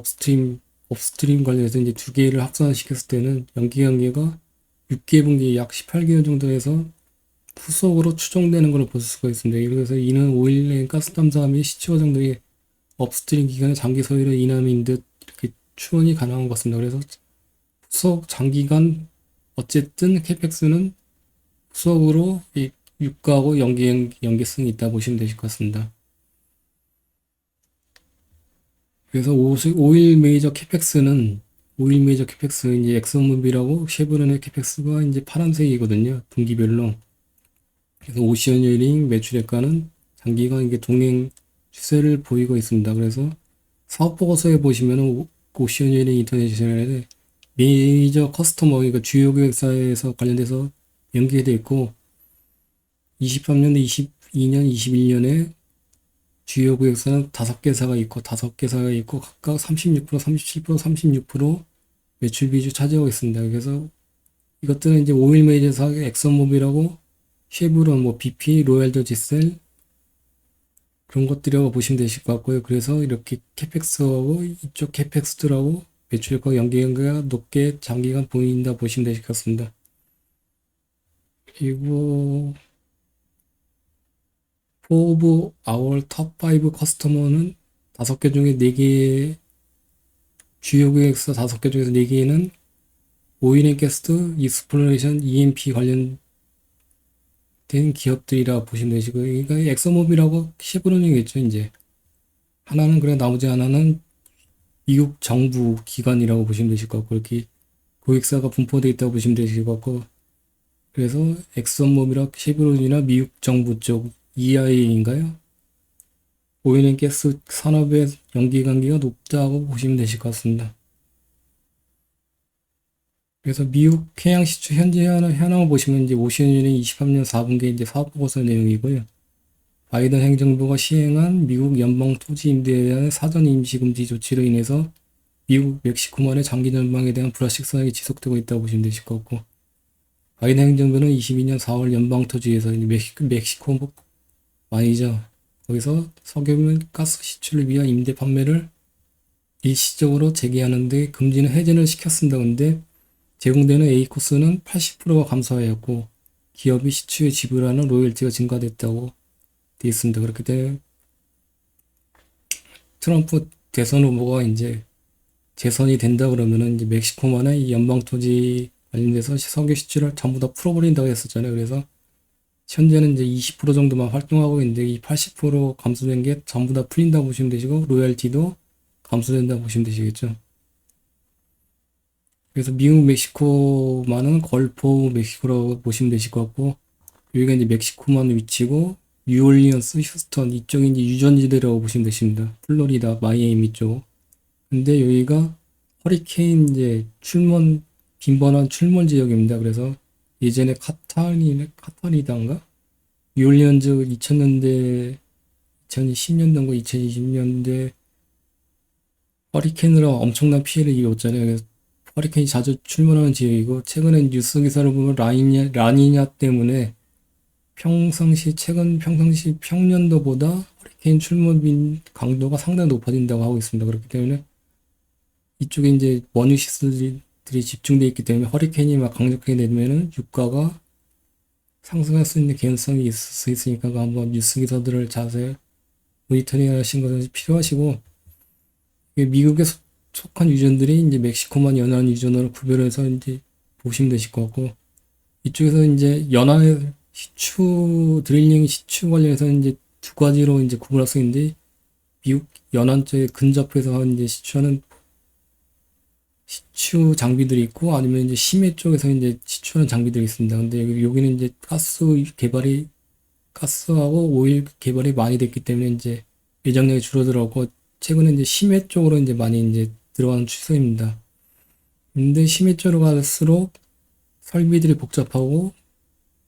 업스트림 관련해서 이제 두 개를 합산시켰을 때는 연기관계가 6개 분기 약 18개월 정도에서 후속으로 추정되는 것을 볼 수가 있습니다. 그래서 이는 오일앤 가스 탐사 및 시추어 정도의 업스트림 기간의 장기 소요로 인함인 듯 이렇게 추론이 가능한 것 같습니다. 그래서 후속 장기간 어쨌든 캐펙스는 후속으로 이 유가하고 연계성이 있다 보시면 되실 것 같습니다. 그래서 오일 메이저 캐펙스 이제 엑슨모빌하고 쉐보레의 캐펙스가 이제 파란색이거든요. 분기별로. 그래서 오시아니ering 매출액과는 장기간 이게 동행 추세를 보이고 있습니다. 그래서 사업 보고서에 보시면은 오시아니ering 인터내셔널의 메이저 커스터머 그러니까 주요 고객사에서 관련돼서 연계되어 있고 23년, 22년, 21년에 주요 고객사는 5개사가 있고 각각 36%, 37%, 36% 매출 비중 차지하고 있습니다. 그래서 이것들은 이제 오일 메이저사 엑선모빌하고 쉐브론, 뭐 BP, 로얄더지셀 그런 것들이라고 보시면 되실 것 같고요. 그래서 이렇게 캐펙스하고 이쪽 캐펙스들하고 매출과 연계가 높게 장기간 보인다 보시면 되실 것 같습니다. 그리고 포브 아월 탑5 커스터머는 5개 중에 4개 주요 고객사 5개 중에서 4개는 오일앤가스, 익스플로레이션, EMP 관련된 기업들이라 보시면 되시고 그러니까 엑소모빌하고 쉐브론이겠죠 이제. 하나는 그래 나머지 하나는 미국 정부 기관이라고 보시면 되실 것 같고 이렇게 고객사가 분포되어 있다고 보시면 되실 것 같고 그래서 엑소모빌하고 쉐브론이나 미국 정부 쪽 EIA인가요? 오일앤가스 산업의 연계관계가 높다고 보시면 되실 것 같습니다. 그래서 미국 해양 시추 현재 현황을 보시면 이제 오시아니ering 23년 4분기 이제 사업 보고서 내용이고요. 바이든 행정부가 시행한 미국 연방 토지 임대에 대한 사전 임시 금지 조치로 인해서 미국 멕시코만의 장기 전망에 대한 불확실성이 지속되고 있다고 보시면 되실 것 같고 바이든 행정부는 22년 4월 연방 토지에서 멕시코 만이죠. 거기서 석유물 가스 시출을 위한 임대 판매를 일시적으로 재개하는데 금지는 해제를 시켰습니다. 근데 제공되는 A 코스는 80%가 감소하였고 기업이 시추에 지불하는 로열티가 증가됐다고 되어 있습니다. 그렇기 때문에 트럼프 대선 후보가 이제 재선이 된다 그러면은 이제 멕시코만의 이 연방 토지 관련돼서 석유 시추를 전부 다 풀어버린다고 했었잖아요. 그래서 현재는 이제 20% 정도만 활동하고 있는데 이 80% 감소된 게 전부 다 풀린다고 보시면 되시고 로열티도 감소된다고 보시면 되시겠죠. 그래서 미국 멕시코만은 걸프 멕시코라고 보시면 되실 것 같고 여기가 이제 멕시코만 위치고 뉴올리언스, 휴스턴 이쪽이 이제 유전지대라고 보시면 되십니다. 플로리다, 마이애미 쪽. 근데 여기가 허리케인 이제 빈번한 출몰 지역입니다. 그래서 예전에 카타리다인가? 뉴올리언즈 2000년대, 2010년도인가 2020년대 허리케인으로 엄청난 피해를 입었잖아요. 그래서 허리케인이 자주 출몰하는 지역이고 최근에 뉴스 기사를 보면 라니냐 때문에 최근 평상시 평년도보다 허리케인 출몰 강도가 상당히 높아진다고 하고 있습니다. 그렇기 때문에 이쪽에 이제 원유시설들이 집중되어 있기 때문에 허리케인이 막 강력하게 되면은 유가가 상승할 수 있는 개연성이 있을 수 있으니까 한번 뉴스 기사들을 자세히 모니터링 하신 것은 필요하시고 미국에 속한 유전들이 이제 멕시코만 연한 유전으로 구별해서 이제 보시면 되실 것 같고 이쪽에서 이제 연안의 드릴링 시추 관련해서 이제 두 가지로 이제 구분할 수 있는데 미국 연안 쪽에 근접해서 이제 시추하는 시추 장비들이 있고 아니면 이제 심해 쪽에서 이제 시추하는 장비들이 있습니다. 근데 여기는 이제 가스하고 오일 개발이 많이 됐기 때문에 이제 매장량이 줄어들었고 최근에 이제 심해 쪽으로 이제 많이 이제 들어가는 추세입니다. 근데 심해 쪽으로 갈수록 설비들이 복잡하고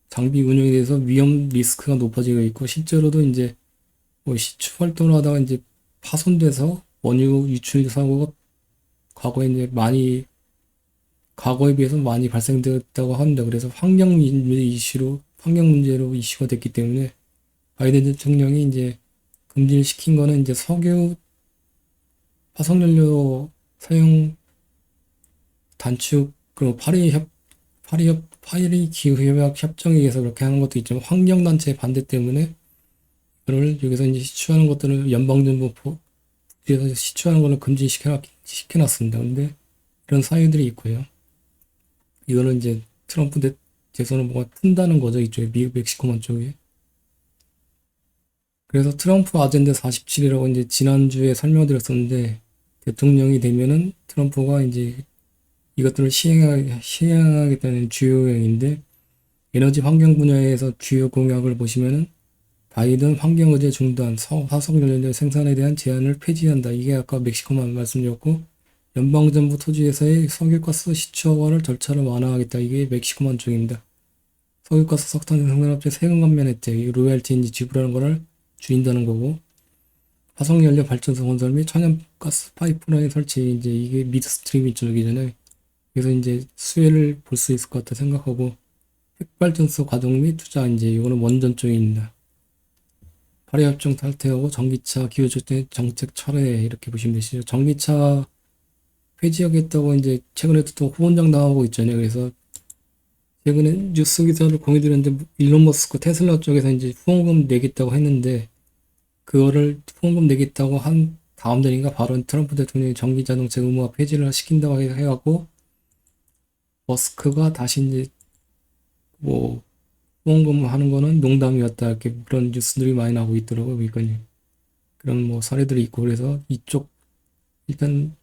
장비 운영에 대해서 위험 리스크가 높아지고 있고 실제로도 이제 뭐 시추 활동을 하다가 이제 파손돼서 원유 유출 사고가 과거에 비해서 많이 발생되었다고 합니다. 그래서 환경 문제로 이슈가 됐기 때문에 바이든 대통령이 이제 금지를 시킨 거는 이제 석유 화석연료 사용 단축 그리고 파리 기후협약 협정에 의해서 그렇게 하는 것도 있지만 환경단체의 반대 때문에 그걸 여기서 이제 시추하는 것들을 연방정부 에서 시추하는 거를 금지시켜놨습니다. 근데 이런 사유들이 있고요. 이거는 이제 트럼프 대선을 뭐가 푼다는 거죠. 이쪽에 미국 멕시코만 쪽에. 그래서 트럼프 아젠다 47이라고 이제 지난주에 설명드렸었는데 대통령이 되면은 트럼프가 이제 이것들을 시행하겠다는 주요 내용인데 에너지 환경 분야에서 주요 공약을 보시면은 바이든 환경의제 중단, 화석연료 생산에 대한 제한을 폐지한다. 이게 아까 멕시코만 말씀드렸고 연방정부 토지에서의 석유가스 시추허가를 절차를 완화하겠다. 이게 멕시코만 쪽입니다. 석유가스 석탄 생산업체 세금 감면 혜택, 이 로열티인지 지불하는 거를 줄인다는 거고 화석연료 발전소 건설 및 천연가스 파이프라인 설치 이제 이게 미드스트림 이쪽이잖아요. 그래서 이제 수혜를 볼 수 있을 것 같다 생각하고 핵발전소 가동 및 투자 이제 이거는 원전 쪽입니다. 파리협정 탈퇴하고 전기차 기후정책 철회 이렇게 보시면 되시죠. 전기차 폐지하겠다고 이제 최근에도 또 후원장 나오고 있잖아요. 그래서 최근에 뉴스 기사를 공유드렸는데 일론 머스크 테슬라 쪽에서 이제 후원금 내겠다고 했는데 그거를 후원금 내겠다고 한 다음 날인가 바로 트럼프 대통령이 전기자동차 의무화 폐지를 시킨다고 해갖고 머스크가 다시 이제 뭐 후원금 하는 거는 농담이었다 이렇게 그런 뉴스들이 많이 나오고 있더라고요. 그러니까 그런 뭐 사례들이 있고 그래서 일단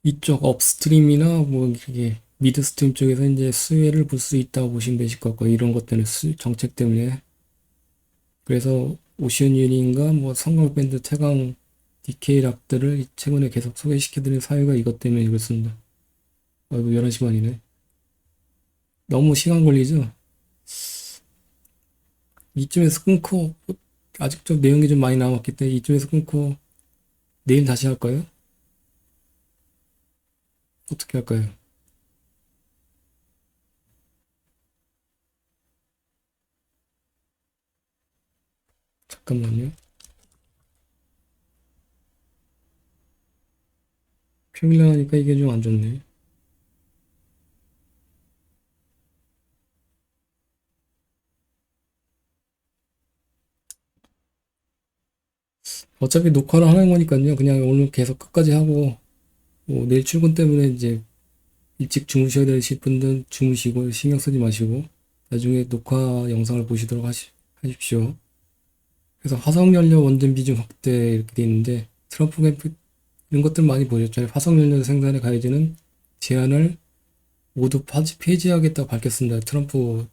이쪽 업스트림이나 뭐 이렇게 미드스트림 쪽에서 이제 수혜를 볼 수 있다고 보시면 되실 것 같고 이런 것 때문에 정책 때문에 그래서 오션 유니인가 뭐 성광밴드 태강 DK 락들을 최근에 계속 소개시켜드린 사유가 이것 때문에 그렇습니다. 아이고 11시 만이네. 너무 시간 걸리죠? 이쯤에서 끊고 아직 좀 내용이 좀 많이 남았기 때문에 이쯤에서 끊고 내일 다시 할까요? 어떻게 할까요? 잠깐만요. 평일날 하니까 이게 좀 안 좋네. 어차피 녹화를 하는 거니까요. 그냥 오늘 계속 끝까지 하고 뭐 내일 출근 때문에 이제 일찍 주무셔야 되실 분들 주무시고 신경 쓰지 마시고 나중에 녹화 영상을 보시도록 하십시오. 그래서 화석연료 원전 비중 확대 이렇게 돼 있는데 트럼프 캠프 이런 것들 많이 보셨잖아요. 화석연료 생산의 가해지는 제한을 모두 폐지하겠다고 밝혔습니다. 트럼프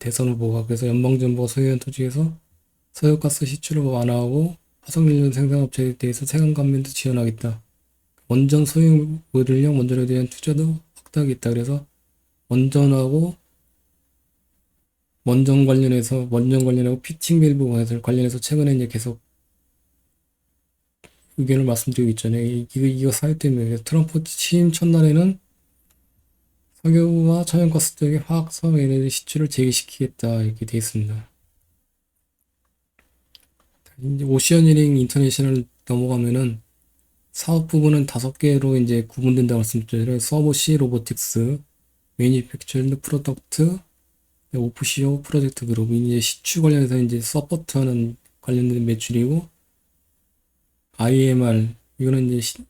대선 후보가. 그래서 연방정부가 소유한 토지에서 석유가스 시추를 완화하고 화석연료 생산업체에 대해서 세금 감면도 지원하겠다. 원전 소유 모듈형 원전에 대한 투자도 확대하겠다. 그래서 원전하고 원전 관련하고 피칭 밸브 관련해서 최근에 이제 계속 의견을 말씀드리고 있잖아요. 이거 사유 때문에 트럼프 취임 첫날에는 석유와 천연가스 등의 화학성 에너지 시추를 재개시키겠다 이렇게 되어 있습니다. 이제 오시아니링 인터내셔널 넘어가면은 사업 부분은 5개로 이제 구분된다고 말씀드렸잖아요. 서버시 로보틱스, 매니팩처링 프로덕트, 오프시오 프로젝트 그룹. 이제 시추 관련해서 이제 서포트하는 관련된 매출이고, IMR 이거는 이제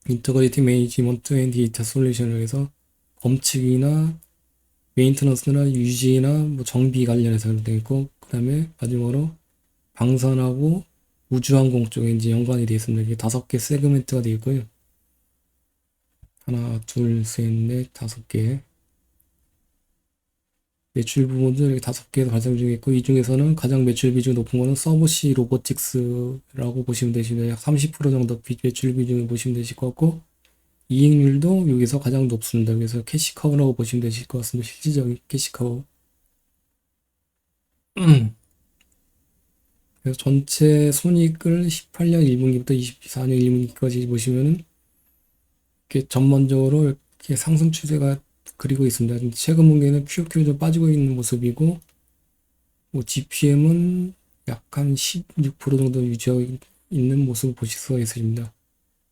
인터그레이팅 매니지먼트 앤 데이터 솔루션을 해서 검측이나 메인터넌스나 유지나 뭐 정비 관련해서 되어 있고, 그 다음에 마지막으로 방산하고 우주항공 쪽에 이제 연관이 되어 있습니다. 이게 5개 세그멘트가 되어 있고요. 하나, 둘, 셋, 넷, 5개. 매출 부분도 이렇게 5개에서 발생 중에 있고, 이 중에서는 가장 매출 비중이 높은 거는 서버시 로보틱스라고 보시면 되십니다. 약 30% 정도 매출 비중을 보시면 되실 것 같고, 이익률도 여기서 가장 높습니다. 그래서 캐시카우라고 보시면 되실 것 같습니다. 실질적인 캐시카우. 그래서 전체 손익을 18년 1분기부터 24년 1분기까지 보시면은 이렇게 전반적으로 이렇게 상승 추세가 그리고 있습니다. 최근 분기에는 QOQ로 좀 빠지고 있는 모습이고, 뭐 GPM은 약 한 16% 정도 유지하고 있는 모습을 보실 수가 있습니다.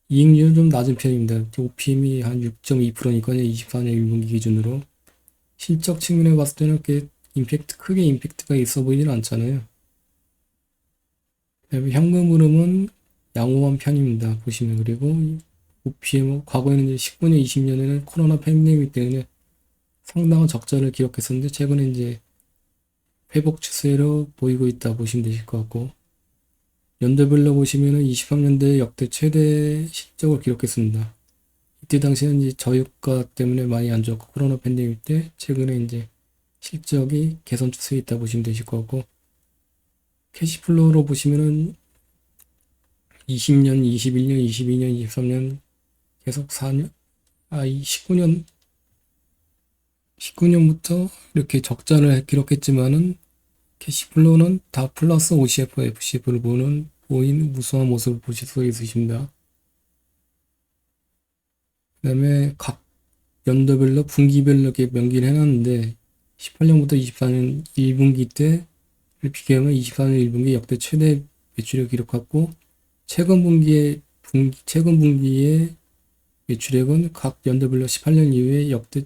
이익률은 좀 낮은 편입니다. OPM이 한 6.2%니까요. 24년 1분기 기준으로. 실적 측면에 봤을 때는 크게 임팩트가 있어 보이지는 않잖아요. 그다음에 현금 흐름은 양호한 편입니다. 보시면. 그리고 OPM, 과거에는 이제 19년, 20년에는 코로나 팬데믹 때문에 상당한 적자를 기록했었는데, 최근에 이제 회복 추세로 보이고 있다 보시면 되실 것 같고, 연도별로 보시면은 23년도에 역대 최대 실적을 기록했습니다. 이때 당시에는 이제 저유가 때문에 많이 안 좋았고, 코로나 팬데믹 때 최근에 이제 실적이 개선 추세에 있다 보시면 되실 것 같고, 캐시플로우로 보시면은 20년, 21년, 22년, 23년 계속 4년, 19년부터 이렇게 적자를 기록했지만은 캐시플로우는 다 플러스 OCF, FCF를 보이는 무수한 모습을 보실 수 있으십니다. 그 다음에 각 연도별로 분기별로 이렇게 명기를 해놨는데 18년부터 24년 1분기 때를 비교하면 24년 1분기 역대 최대 매출을 기록했고, 최근 분기의 매출액은 각 연도별로 18년 이후에 역대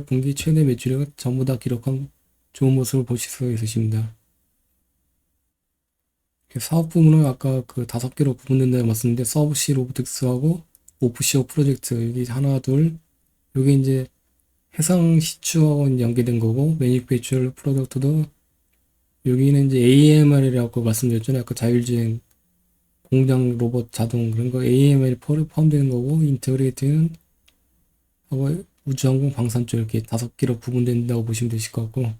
분기 최대 매출액을 전부 다 기록한 좋은 모습을 보실 수가 있으십니다. 사업 부문은 아까 그 5개로 구분된다고 말씀드렸는데, 서브시 로보틱스하고 오프시어 프로젝트, 여기 하나, 둘, 여기 이제 해상 시추하고 연계된 거고, 매니팩처럴 프로덕트도 여기는 이제 AMR이라고 말씀드렸잖아요. 아까 자율주행 공장 로봇 자동 그런 거 AMR이 포함되는 거고, 인터그레이트는 하고 우주항공 방산 쪽 이렇게 5개로 구분된다고 보시면 되실 것 같고,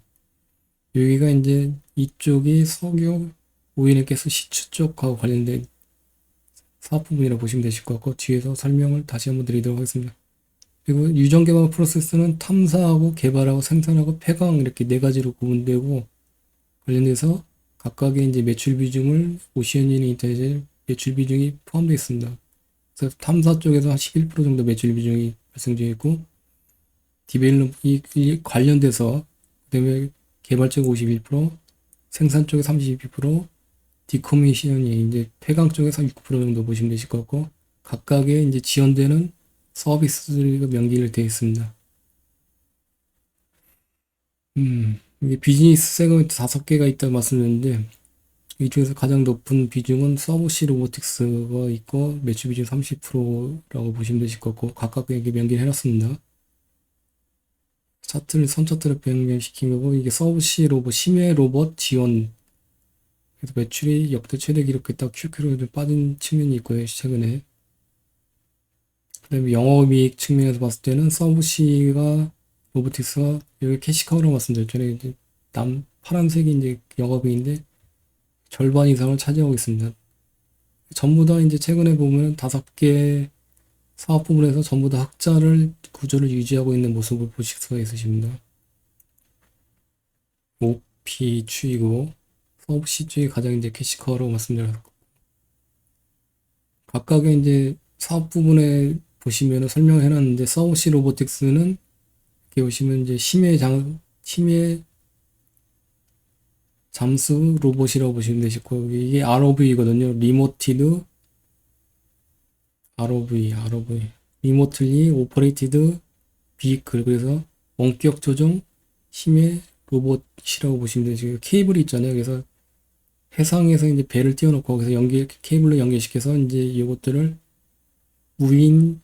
여기가 이제 이쪽이 석유 오일앤가스 시추 쪽하고 관련된 사업 부분이라고 보시면 되실 것 같고, 뒤에서 설명을 다시 한번 드리도록 하겠습니다. 그리고 유전 개발 프로세스는 탐사하고 개발하고 생산하고 폐광 이렇게 4가지로 구분되고, 관련돼서 각각의 이제 매출 비중을 오시아니언 인터넷에 매출 비중이 포함되어 있습니다. 그래서 탐사 쪽에서 한 11% 정도 매출 비중이 발생 중에 있고, 디벨롭 이 관련돼서 그다음에 개발 쪽 51%, 생산 쪽에 32%, 디코미션이 이제 폐광 쪽에서 6% 정도 보시면 되실 것 같고, 각각의 이제 지원되는 서비스들이 명기를 되어 있습니다. 이게 비즈니스 세그먼트 5개가 있다고 말씀드렸는데, 이 중에서 가장 높은 비중은 서브시 로보틱스가 있고, 매출 비중 30%라고 보시면 되실 것 같고, 각각 이렇게 명기를 해놨습니다. 차트를 선차트를 변경시킨 거고, 이게 서브시 로봇, 심해 로봇 지원. 그래서 매출이 역대 최대 기록했다 QQ로 좀 빠진 측면이 있고요, 최근에. 그 다음에 영업이익 측면에서 봤을 때는 서브시가, 로보틱스가, 여기 캐시카우라고 말씀드렸잖아요. 이제 파란색이 이제 영업이익인데, 절반 이상을 차지하고 있습니다. 전부 다 이제 최근에 보면 5개 사업 부문에서 전부 다 흑자를 구조를 유지하고 있는 모습을 보실 수가 있으십니다. OP 추이고 서브시 추이 가장 이제 캐시커라고 말씀드렸고, 각각의 이제 사업 부분에 보시면 설명을 해놨는데, 서브시 로보틱스는 이렇게 보시면 이제 심해 잠수 로봇이라고 보시면 되시고, 이게 ROV거든요. ROV, 리모틀리 오퍼레이티드 비클. 그래서 원격 조종 심해 로봇이라고 보시면 되죠. 케이블이 있잖아요. 그래서 해상에서 이제 배를 띄워놓고 거기서 케이블로 연결시켜서 이제 이것들을 무인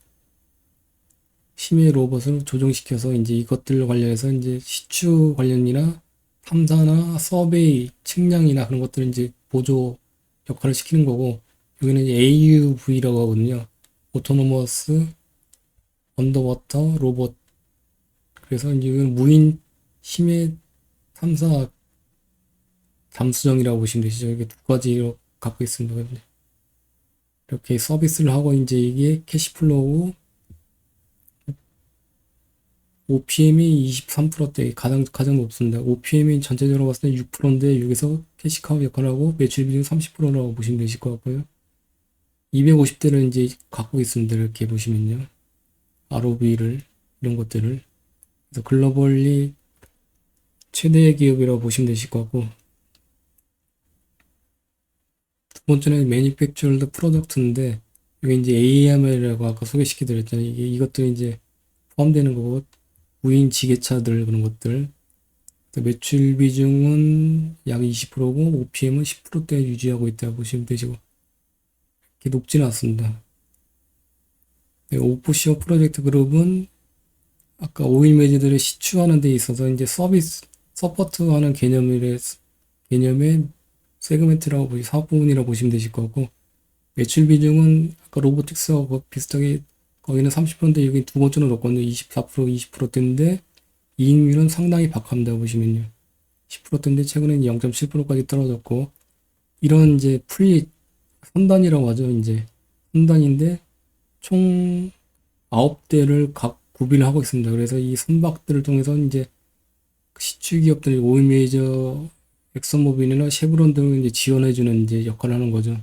심해 로봇을 조종시켜서 이제 이것들 관련해서 이제 시추 관련이나 탐사나 서베이, 측량이나 그런 것들을 이제 보조 역할을 시키는 거고, 여기는 이제 AUV라고 하거든요. 오토노머스 언더워터 로봇. 그래서 이제 이건 무인 심해 탐사 잠수정이라고 보시면 되시죠. 이게 두 가지로 갖고 있습니다. 이렇게 서비스를 하고 이제 이게 캐시플로우 OPM이 23%대 가장 높습니다. OPM이 전체적으로 봤을 때 6%인데 여기서 캐시카우 역할을 하고 매출 비중 30%라고 보시면 되실 것 같고요. 250대를 이제 갖고 있습니다. 이렇게 보시면요. ROV를 이런 것들을. 그래서 글로벌리 최대의 기업이라고 보시면 되실 것 같고, 두 번째는 매니팩처럴드 프로덕트인데, 이게 이제 AML이라고 아까 소개시켜 드렸잖아요. 이것들이 이제 포함되는 거고, 무인 지게차들 그런 것들. 매출 비중은 약 20%고 OPM은 10%대 유지하고 있다고 보시면 되시고, 이렇게 높지는 않습니다. 네, 오프시어 프로젝트 그룹은 아까 오일 매지들을 시추하는 데 있어서 이제 서포트하는 개념의 세그멘트라고 사업 부분이라고 보시면 되실 거고, 매출 비중은 아까 로보틱스하고 비슷하게 거기는 30%인데 여기 두 번째로 높거든요. 24%, 20%대인데 이익률은 상당히 박합니다. 보시면요. 10%대인데 최근에 0.7%까지 떨어졌고, 이런 이제 선단이라고 하죠. 이제 선단인데 총 9대를 각 구비를 하고 있습니다. 그래서 이 선박들을 통해서 이제 시추 기업들, 오일 메이저, 엑슨모빌이나 쉐브론 등을 이제 지원해주는 이제 역할을 하는 거죠.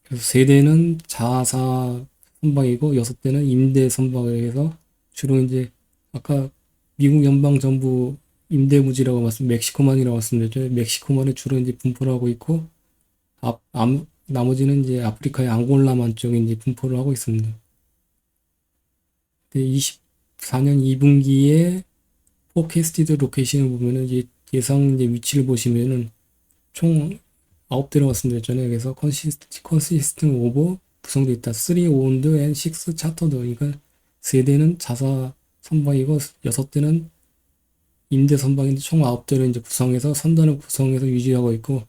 그래서 3대는 자사 선박이고 6대는 임대 선박에 의해서 주로 이제 아까 미국 연방정부 임대부지라고 멕시코만이라고 말씀드렸죠. 멕시코만에 주로 이제 분포를 하고 있고, 나머지는 이제 아프리카의 앙골라만 쪽에 이제 분포를 하고 있습니다. 24년 2분기에 포캐스티드 로케이션을 보면은 이제 예상 이제 위치를 보시면은 총 9대로 말씀드렸잖아요. 그래서 컨시스템 오버 구성되어 있다. 3 owned and 6 chartered. 그러니까 3대는 자사 선박이고 6대는 임대 선박인데 총 9대를 이제 구성해서 선단을 구성해서 유지하고 있고,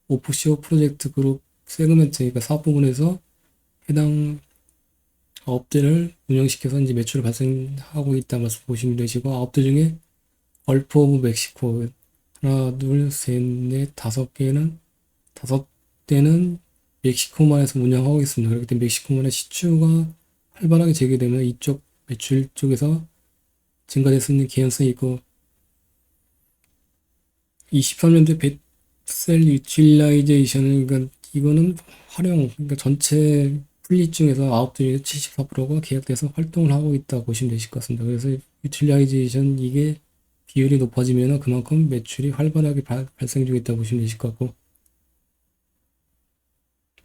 오프쇼어 프로젝트 그룹 세그멘트, 그러니까 사업 부분에서 해당 9대를 운영시켜서 이제 매출을 발생하고 있다 말씀 보시면 되시고, 9대 중에 걸프 오브 멕시코 하나, 둘, 셋, 넷, 5대는 멕시코만에서 운영하고 있습니다. 그렇기 때문에 멕시코만의 시추가 활발하게 재개되면 이쪽 매출 쪽에서 증가될 수 있는 개연성이 있고, 23년도에 뱃셀 유틸라이제이션은, 그러니까 이거는 그러니까 전체 플릿 중에서 9대 74%가 계약돼서 활동을 하고 있다고 보시면 되실 것 같습니다. 그래서 유틸라이제이션 이게 비율이 높아지면 그만큼 매출이 활발하게 발생 중에 있다고 보시면 되실 것 같고,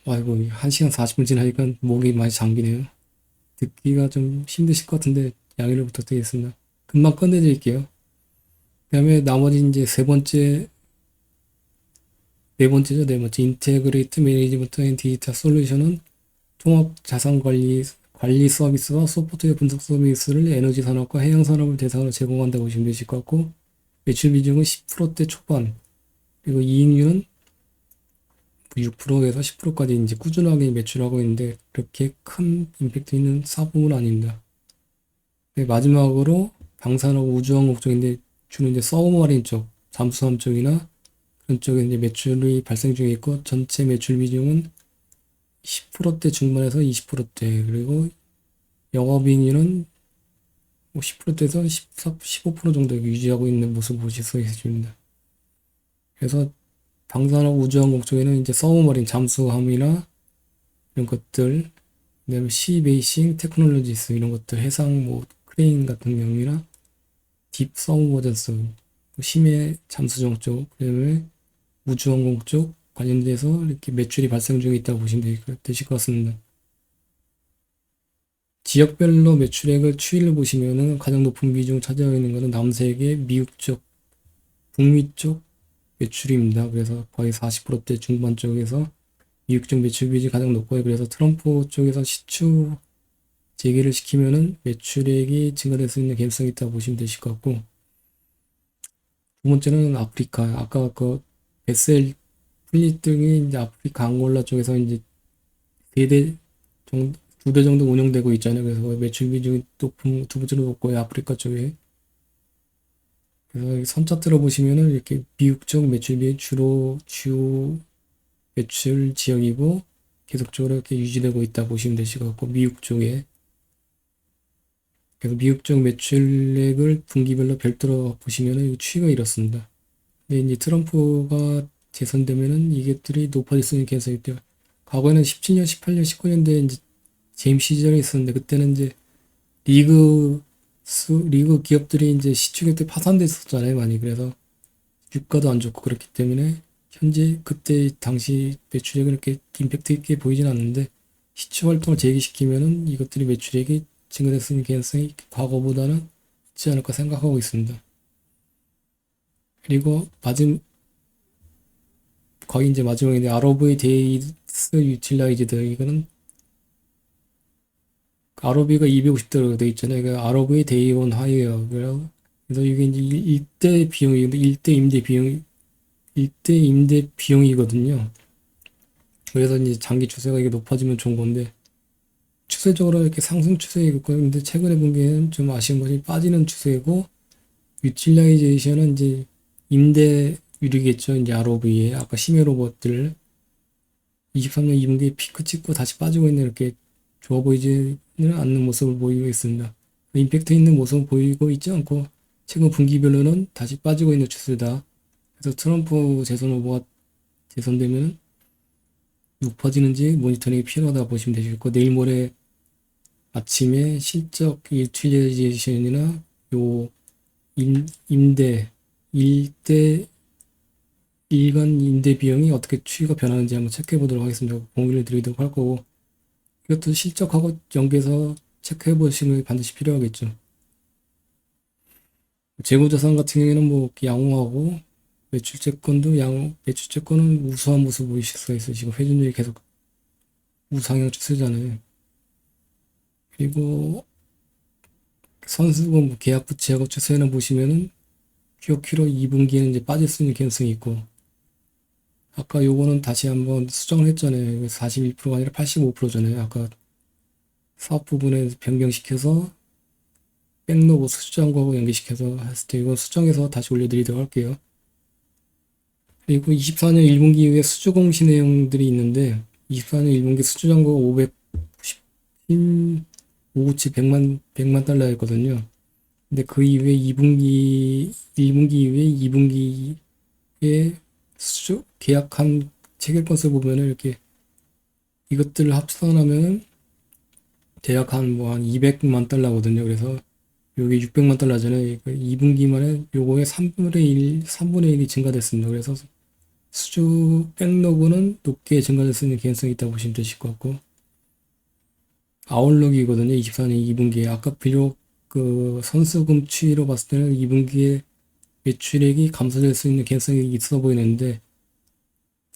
아이고 1시간 40분 지나니까 목이 많이 잠기네요. 듣기가 좀 힘드실 것 같은데 양해를 부탁드리겠습니다. 금방 끝내드릴게요. 그 다음에 나머지 이제 네 번째 인테그레이트 매니지먼트 앤 디지털 솔루션은 통합 자산 관리 관리 서비스와 소프트웨어 분석 서비스를 에너지 산업과 해양 산업을 대상으로 제공한다고 보시면 되실 것 같고, 매출 비중은 10%대 초반, 그리고 이익률은 6%에서 10%까지 이제 꾸준하게 매출하고 있는데, 그렇게 큰 임팩트 있는 사업은 아닙니다. 네, 마지막으로 방산하고 우주항공 쪽인데, 주로 이제 서브마린 쪽, 잠수함 쪽이나 그런 쪽에 이제 매출이 발생 중에 있고, 전체 매출 비중은 10%대 중반에서 20%대, 그리고 영업이익률은 10%대에서 14, 15% 정도 유지하고 있는 모습을 보실 수 있습니다. 그래서 방산하고 우주항공 쪽에는 이제 서브머린 잠수함이나 이런 것들, 그다음에 시베이싱 테크놀로지스 이런 것들, 해상 뭐 크레인 같은 경우나 딥 서브머전스, 심해 잠수정 쪽, 그다음에 우주항공 쪽 관련돼서 이렇게 매출이 발생 중에 있다고 보시면 되실 것 같습니다. 지역별로 매출액을 추이를 보시면은 가장 높은 비중을 차지하고 있는 것은 남세계 미국 쪽, 북미 쪽 매출입니다. 그래서 거의 40%대 중반 쪽에서 미국 쪽 매출 비중이 가장 높고요. 그래서 트럼프 쪽에서 시추 재개를 시키면은 매출액이 증가될 수 있는 개연성이 있다고 보시면 되실 것 같고, 두 번째는 아프리카. 아까 그 베셀 플릿 등이 이제 아프리카 앙골라 쪽에서 이제 4대 정도, 2대 정도 운영되고 있잖아요. 그래서 매출 비중이 높은, 두 번째로 높고요. 아프리카 쪽에. 그래서 선 차트로 보시면은 이렇게 미국 쪽 매출비 주로 주 매출 지역이고 계속적으로 이렇게 유지되고 있다 보시면 되실 것 같고, 미국 쪽에. 그래서 미국 쪽 매출액을 분기별로 별도로 보시면은 추이가 이렇습니다. 근데 이제 트럼프가 재선되면은 이것들이 높아질 수 있는 개연성이 있대요. 과거에는 17년, 18년, 19년대에 이제 재임 시절이 있었는데, 그때는 이제 리그 기업들이 이제 시추경 때 파산됐었잖아요, 많이. 그래서 유가도 안 좋고 그렇기 때문에 현재 그때 당시 매출액은 이렇게 임팩트 있게 보이진 않는데, 시추 활동을 재개시키면은 이것들이 매출액이 증가될 수 있는 개연성이 과거보다는 있지 않을까 생각하고 있습니다. 그리고 거의 이제 마지막인데, ROV 데이스 유틸라이즈드, 이거는 ROV가 250대로 되어 있잖아요. 그러니까 ROV 데이 온 하이어. 그래서 이게 이제 일대 비용이, 일대 임대 비용이거든요. 그래서 이제 장기 추세가 이게 높아지면 좋은 건데, 추세적으로 이렇게 상승 추세이고, 근데 최근에 본 게 좀 아쉬운 것이 빠지는 추세고, 유틸라이제이션은 이제 임대율이겠죠. 이제 ROV에 아까 심해 로봇들 23년 2분기에 피크 찍고 다시 빠지고 있는, 이렇게 좋아 보이지는 않는 모습을 보이고 있습니다. 임팩트 있는 모습을 보이고 있지 않고 최근 분기별로는 다시 빠지고 있는 추세다. 그래서 트럼프 재선 후보가 재선되면 높아지는지 모니터링이 필요하다 보시면 되시고, 내일 모레 아침에 실적 유틸리제이션이나 요 임대 일대 일간 임대 비용이 어떻게 추이가 변하는지 한번 체크해 보도록 하겠습니다. 공유를 드리도록 할 거고, 이것도 실적하고 연계해서 체크해 보시는 게 반드시 필요하겠죠. 재고자산 같은 경우에는 뭐 양호하고, 매출채권은 우수한 모습 보이실 수가 있어요. 지금 회전율이 계속 우상향 추세잖아요. 그리고 선수금 계약 부채하고 추세는 보시면은 QOQ로 2분기에는 이제 빠질 수 있는 개연성이 있고, 아까 요거는 다시 한번 수정을 했잖아요. 41%가 아니라 85%잖아요. 아까 사업 부분에 변경시켜서 백로고 수정하고 연계시켜서 했을 때 이건 수정해서 다시 올려드리도록 할게요. 그리고 24년 1분기 이후에 수주 공시 내용들이 있는데, 24년 1분기 수주 잔고가 590, 100만 달러였거든요. 근데 그 이후에 1분기 이후에 2분기에 수주 계약한 체결 건수 보면은 이렇게 이것들을 합산하면 대략 한 200만 달러거든요. 그래서 요게 600만 달러잖아요. 2분기 만에 요거의 3분의 1이 증가됐습니다. 그래서 수주 백로그는 높게 증가될 수 있는 개연성이 있다고 보시면 되실 것 같고, 아웃룩이거든요. 24년 2분기에. 아까 비록 그 선수금 추이로 봤을 때는 2분기에 매출액이 감소될 수 있는 개연성이 있어 보이는데,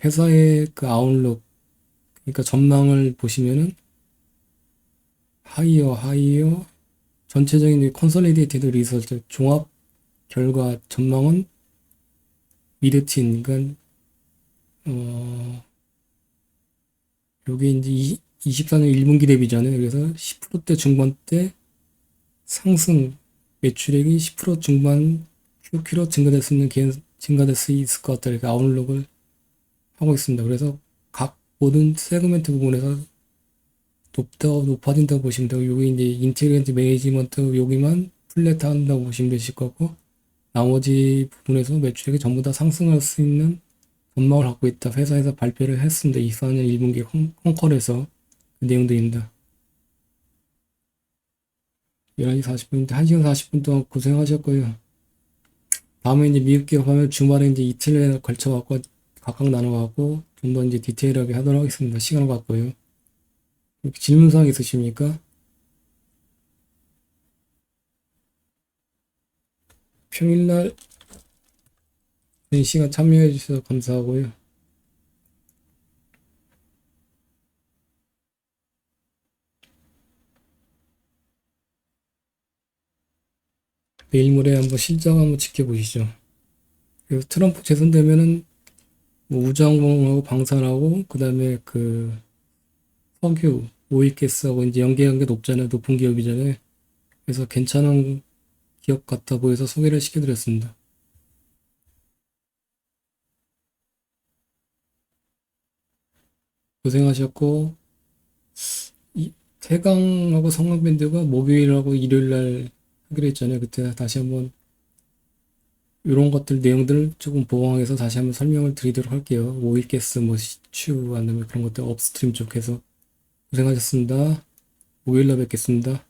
회사의 그 아웃룩, 그러니까 전망을 보시면은 하이어 전체적인 컨솔리데이티드 리서치 종합 결과 전망은 미드틴 그러니까 요게 이제 24년 1분기 대비잖아요. 그래서 10%대 중반대 상승 매출액이 10% 중반 QQ로 증가될 수 있을 것 같다. 이렇게 아웃룩을 하고 있습니다. 그래서 각 모든 세그멘트 부분에서 높아진다고 보시면 되고, 여기 이제 인테리언트 매니지먼트 여기만 플랫한다고 보시면 되실 거고, 나머지 부분에서 매출액이 전부 다 상승할 수 있는 전망을 갖고 있다. 회사에서 발표를 했습니다. 24년 1분기 홈컬에서 그 내용들입니다. 11시 40분인데 1시간 40분 동안 고생하셨고요. 다음에 이제 미국 기업하면 주말에 이제 이틀에 걸쳐갖고 각각 나눠갖고 좀 더 이제 디테일하게 하도록 하겠습니다. 시간을 갖고요. 질문사항 있으십니까? 평일날 이 시간 참여해 주셔서 감사하고요. 내일 모레 한번 실적 한번 지켜보시죠. 그래서 트럼프 재선되면은 뭐 우주항공하고 방산하고 그다음에 그 석유, 오일가스하고 이제 연계한 게 높잖아요. 높은 기업이잖아요. 그래서 괜찮은 기업 같아 보여서 소개를 시켜드렸습니다. 고생하셨고 태강하고 성남밴드가 목요일하고 일요일날 하기로 했잖아요. 그때 다시 한번 이런 것들 내용들을 조금 보강해서 다시 한번 설명을 드리도록 할게요. 오일가스 뭐 시추 아니면 그런 것들 업스트림 쪽에서 고생하셨습니다. 목요일날 뵙겠습니다.